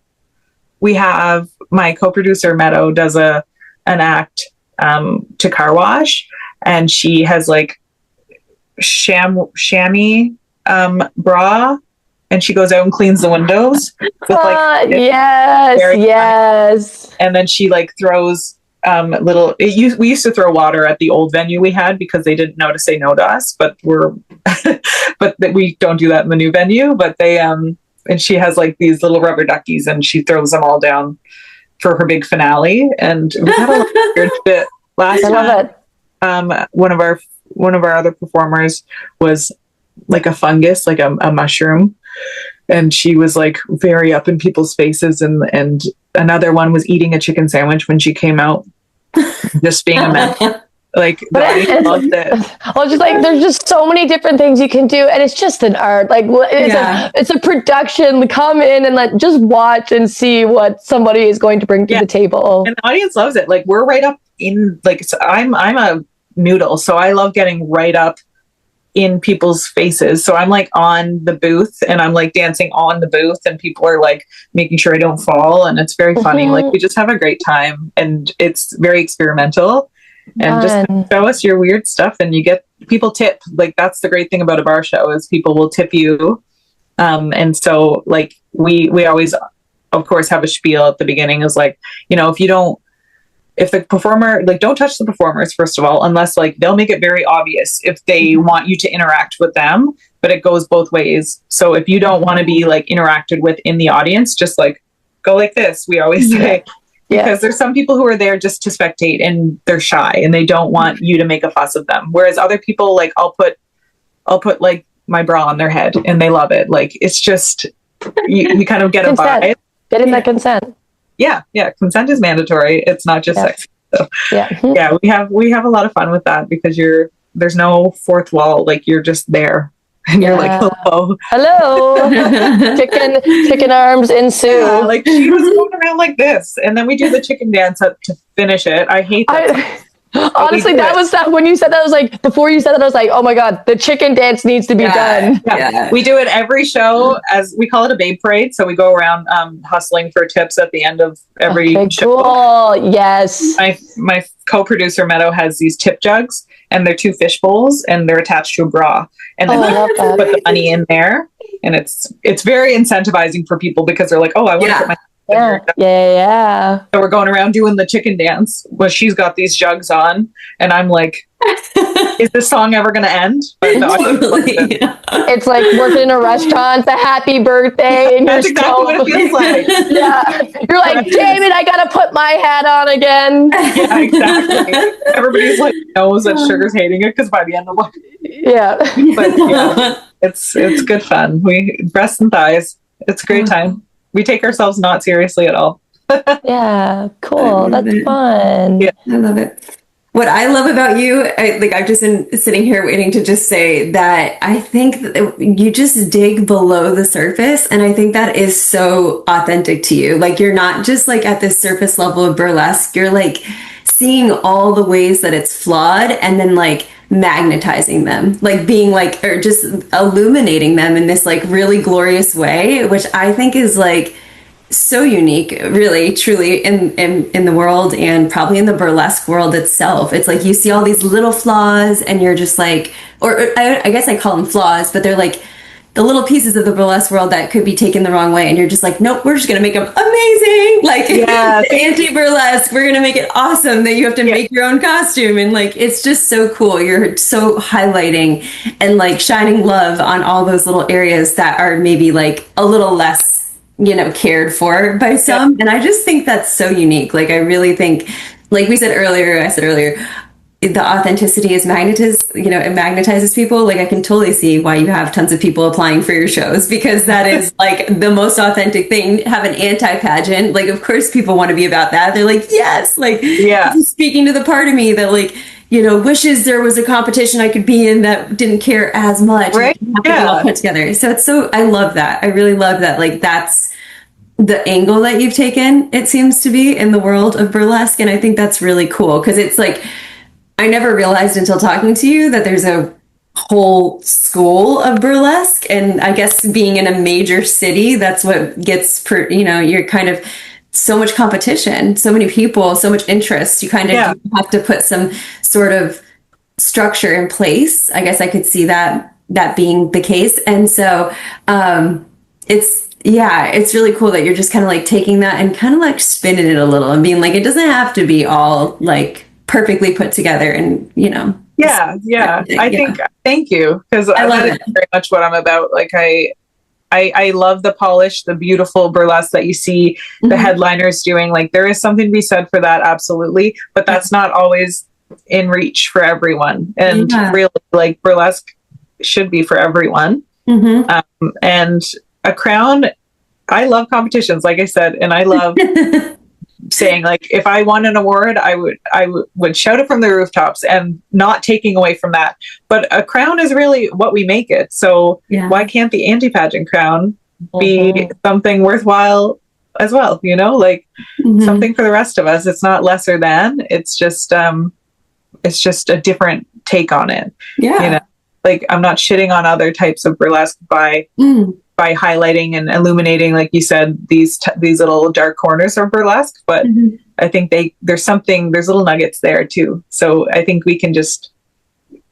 we have my co-producer Meadow does an act to car wash, and she has like chamois bra, and she goes out and cleans the windows with like yes. And then she like throws we used to throw water at the old venue we had because they didn't know to say no to us, but we don't do that in the new venue. But they and she has like these little rubber duckies, and she throws them all down for her big finale. And we had a lot of weird shit Last I love time, it. one of our other performers was like a fungus, like a mushroom, and she was like very up in people's faces, and another one was eating a chicken sandwich when she came out, just being a mess. Like the audience loved it. Well, just like there's just so many different things you can do, and it's just an art. Like it's a production. Come in and just watch and see what somebody is going to bring to the table. And the audience loves it. Like we're right up in so I'm a noodle, so I love getting right up in people's faces. So I'm like on the booth and I'm like dancing on the booth, and people are like making sure I don't fall, and it's very funny. Like we just have a great time, and it's very experimental. And just show us your weird stuff, and you get people tip. Like that's the great thing about a bar show is people will tip you. And so like we always, of course, have a spiel at the beginning is like, if the performer, like don't touch the performers, first of all, unless like they'll make it very obvious if they want you to interact with them, but it goes both ways. So if you don't want to be like interacted with in the audience, just like go like this, we always say. Because there's some people who are there just to spectate and they're shy and they don't want you to make a fuss of them. Whereas other people, like I'll put like my bra on their head and they love it. Like it's just, you kind of get a vibe. Getting that consent. Yeah. Consent is mandatory. It's not just sex. So, we have a lot of fun with that because there's no fourth wall. Like you're just there. And you're like, hello. chicken arms ensue. Yeah, like she was going around like this, and then we do the chicken dance to finish it. I hate that. Honestly, that was that when you said that, I was like, before you said that, I was like, oh my god, the chicken dance needs to be done. Yeah. We do it every show, as we call it a babe parade. So we go around hustling for tips at the end of every show. Cool. Yes. My co-producer Meadow has these tip jugs, and they're 2 fish bowls, and they're attached to a bra, and then we put the money in there, and it's very incentivizing for people because they're like, oh, I want to put my Yeah. So we're going around doing the chicken dance. Well, she's got these jugs on, and I'm like, is this song ever going to end? Totally. It's like working in a restaurant, the happy birthday, and that's exactly what it feels like. You're like, damn it, I got to put my hat on again. Yeah, exactly. Everybody's like knows that Sugar's hating it because by the end of like, but it's good fun. We breasts and thighs. It's a great time. We take ourselves not seriously at all. Yeah, cool. That's fun. Yeah, I love it. What I love about you, I've just been sitting here waiting to just say that I think that you just dig below the surface, and I think that is so authentic to you. Like you're not just like at this surface level of burlesque. You're like seeing all the ways that it's flawed, and then like magnetizing them, like being like, or just illuminating them in this like really glorious way, which I think is like so unique, really, truly in the world, and probably in the burlesque world itself. It's like you see all these little flaws, and you're just like, or I guess I call them flaws, but they're like the little pieces of the burlesque world that could be taken the wrong way, and you're just like, nope, we're just gonna make them amazing. Like anti-burlesque, we're gonna make it awesome that you have to make your own costume, and like it's just so cool. You're so highlighting and like shining love on all those little areas that are maybe like a little less, cared for by some. And I just think that's so unique. Like I really think, like I said earlier, the authenticity is it magnetizes people. Like I can totally see why you have tons of people applying for your shows, because that is like the most authentic thing. Have an anti-pageant. Like, of course people want to be about that. They're like, yes, like this is speaking to the part of me that like, wishes there was a competition I could be in that didn't care as much. Right. Yeah. Put together. So I love that. I really love that. Like that's the angle that you've taken, it seems to be, in the world of burlesque. And I think that's really cool, because it's like, I never realized until talking to you that there's a whole school of burlesque. And I guess being in a major city, that's what gets, you're kind of so much competition, so many people, so much interest. You kind of have to put some sort of structure in place. I guess I could see that being the case. And so it's really cool that you're just kind of like taking that and kind of like spinning it a little and being like, it doesn't have to be all like perfectly put together, and I think thank you, because that is very much what I'm about. Like I love the polish, the beautiful burlesque that you see the headliners doing. Like, there is something to be said for that, absolutely. But that's not always in reach for everyone. And really, like, burlesque should be for everyone. And a crown, I love competitions, like I said, and I love saying, like, if I won an award, I would shout it from the rooftops, and not taking away from that. But a crown is really what we make it. So why can't the anti-pageant crown be something worthwhile as well? You know, like something for the rest of us. It's not lesser than. It's just a different take on it. Yeah. You know, like, I'm not shitting on other types of burlesque by highlighting and illuminating, like you said, these little dark corners of burlesque. But I think there's little nuggets there too. So I think we can just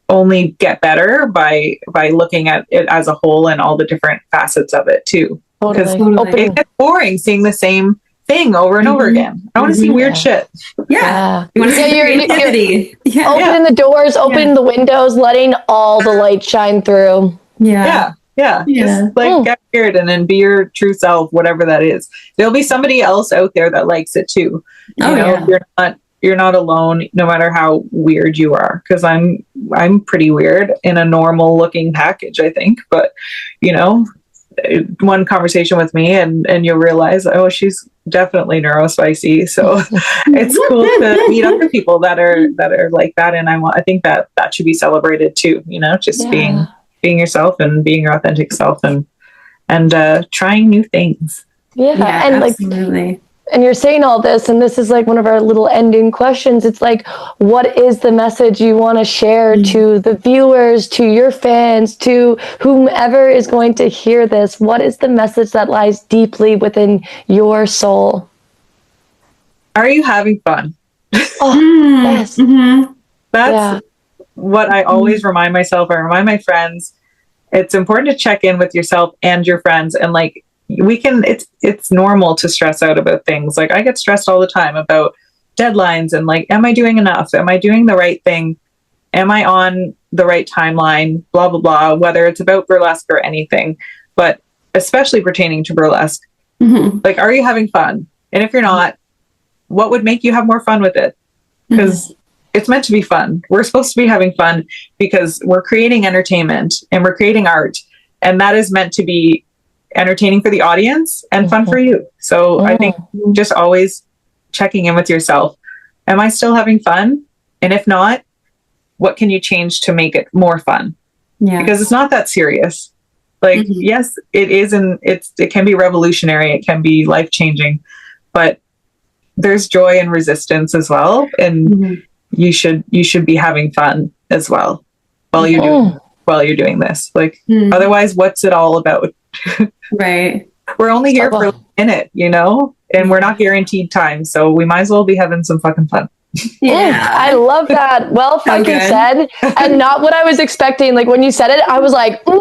only get better by looking at it as a whole and all the different facets of it too. Because it gets boring seeing the same thing over and over again. I want to see weird shit. You want to see creativity. Opening the doors, opening the windows, letting all the light shine through. Just like get weird and then be your true self, whatever that is. There'll be somebody else out there that likes it too. You're not alone, no matter how weird you are. Because I'm pretty weird in a normal looking package, I think. But you know, one conversation with me and you'll realize, oh, she's definitely neurospicy. So it's cool to meet other people that are like that. And I think that should be celebrated too. You know, just being yourself and being your authentic self and trying new things. And absolutely. Like, and you're saying all this, and this is like one of our little ending questions. It's like, what is the message you want to share to the viewers, to your fans, to whomever is going to hear this? What is the message that lies deeply within your soul? Are you having fun? Yes. That's what I always remind myself. I remind my friends, it's important to check in with yourself and your friends. And like, it's normal to stress out about things. Like, I get stressed all the time about deadlines and like, am I doing enough? Am I doing the right thing? Am I on the right timeline? Blah, blah, blah, whether it's about burlesque or anything, but especially pertaining to burlesque. Like, are you having fun? And if you're not, what would make you have more fun with it? Because it's meant to be fun. We're supposed to be having fun because we're creating entertainment and we're creating art. And that is meant to be entertaining for the audience and fun for you. So I think just always checking in with yourself. Am I still having fun? And if not, what can you change to make it more fun? Because it's not that serious. Like, yes, it is. And it can be revolutionary. It can be life-changing, but there's joy and resistance as well. And you should be having fun as well while you're doing this. Like, otherwise, what's it all about? Right. We're only here for a minute, you know, and we're not guaranteed time. So we might as well be having some fucking fun. I love that. Well fucking said. And not what I was expecting. Like, when you said it, I was like, I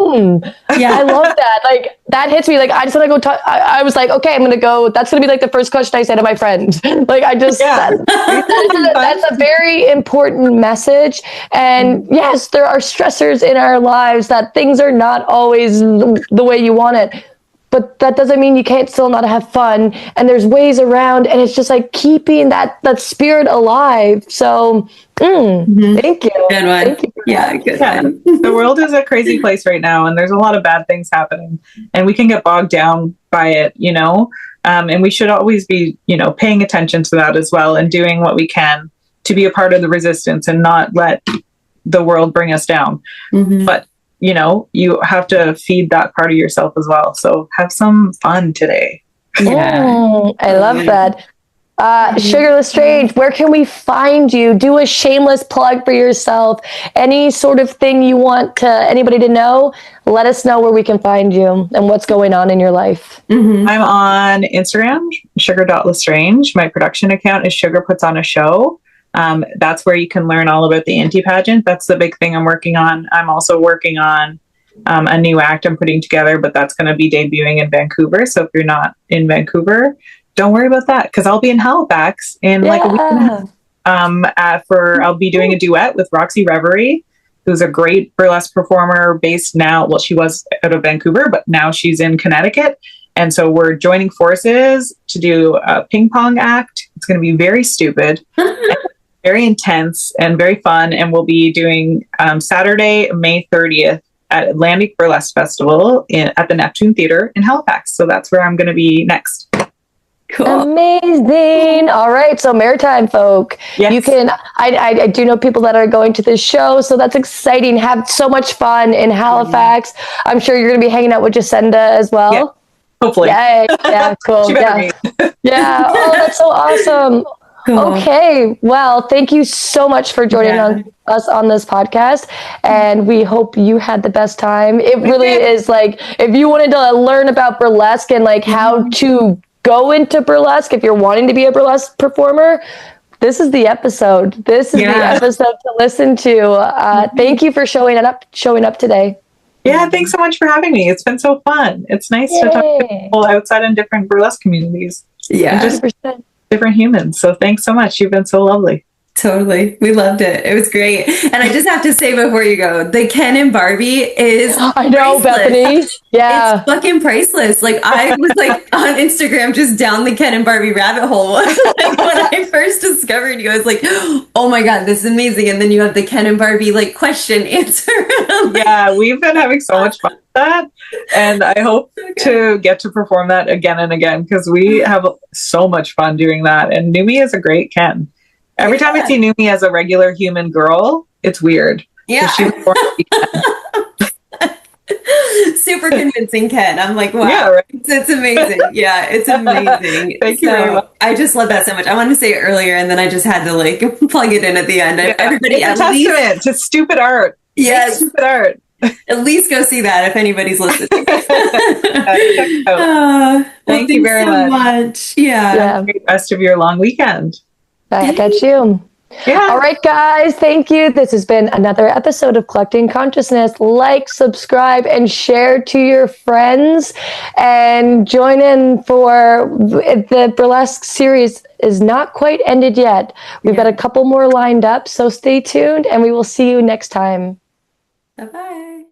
love that. Like, that hits me. Like, I just want to go talk. I was like, okay, I'm going to go. That's going to be like the first question I say to my friend. Like, I just, that's a very important message. And yes, there are stressors in our lives, that things are not always the way you want it. But that doesn't mean you can't still not have fun. And there's ways around. And it's just like keeping that spirit alive. So thank you. Good one. Thank you. Good one. The world is a crazy place right now. And there's a lot of bad things happening. And we can get bogged down by it, you know. And we should always be, you know, paying attention to that as well. And doing what we can to be a part of the resistance and not let the world bring us down. But you know, you have to feed that part of yourself as well. So have some fun today. I love that. Sugar Lestrange, where can we find you? Do a shameless plug for yourself. Any sort of thing you want anybody to know, let us know where we can find you and what's going on in your life. I'm on Instagram, sugar.lestrange. My production account is Sugar Puts On a Show. That's where you can learn all about the anti-pageant. That's the big thing I'm working on. I'm also working on a new act I'm putting together, but that's going to be debuting in Vancouver. So if you're not in Vancouver, don't worry about that, because I'll be in Halifax in like a week and a half. I'll be doing a duet with Roxy Reverie. who's a great burlesque performer based now. Well, she was out of Vancouver, but now she's in Connecticut. And so we're joining forces to do a ping pong act. It's going to be very stupid, very intense, and very fun. And we'll be doing Saturday, May 30th at Atlantic Burlesque Festival at the Neptune Theatre in Halifax. So that's where I'm going to be next. Cool. Amazing. All right. So Maritime folk, Yes. you can, I do know people that are going to this show. So that's exciting. Have so much fun in Halifax. I'm sure you're going to be hanging out with Jacinda as well. Yeah. Hopefully. Yeah. Cool. She better be. Yeah. Oh, that's so awesome. Cool. Okay. Well, thank you so much for joining us on this podcast. And we hope you had the best time. It really is like, if you wanted to learn about burlesque and like how to go into burlesque, if you're wanting to be a burlesque performer, this is the episode. This is the episode to listen to. Thank you for showing up today. Yeah, thanks so much for having me. It's been so fun. It's nice to talk to people outside in different burlesque communities. Yeah. And just 100%. different humans. So thanks so much. You've been so lovely. Totally. We loved it. It was great. And I just have to say before you go, the Ken and Barbie is I know, priceless. Bethany. Yeah. It's fucking priceless. Like I was like on Instagram just down the Ken and Barbie rabbit hole. Like, when I first discovered you, I was like, oh my God, this is amazing. And then you have the Ken and Barbie like question answer. Yeah, we've been having so much fun with that. And I hope to get to perform that again and again because we have so much fun doing that. And Numi is a great Ken. Every time I see Numi as a regular human girl, it's weird. Yeah. She was born to be Ken. Super convincing Ken. I'm like, wow. Yeah, right. It's amazing. Yeah, it's amazing. Thank you very much. I just love that so much. I wanted to say it earlier and then I just had to like plug it in at the end. Everybody it's a testament to stupid art. Yes. Stupid art. At least go see that if anybody's listening. Thank you very much. Yeah. Great rest of your long weekend. Back at you. Yeah. All right, guys. Thank you. This has been another episode of Collecting Consciousness. Like, subscribe, and share to your friends. And join in for the Burlesque series is not quite ended yet. We've got a couple more lined up, so stay tuned, and we will see you next time. Bye-bye.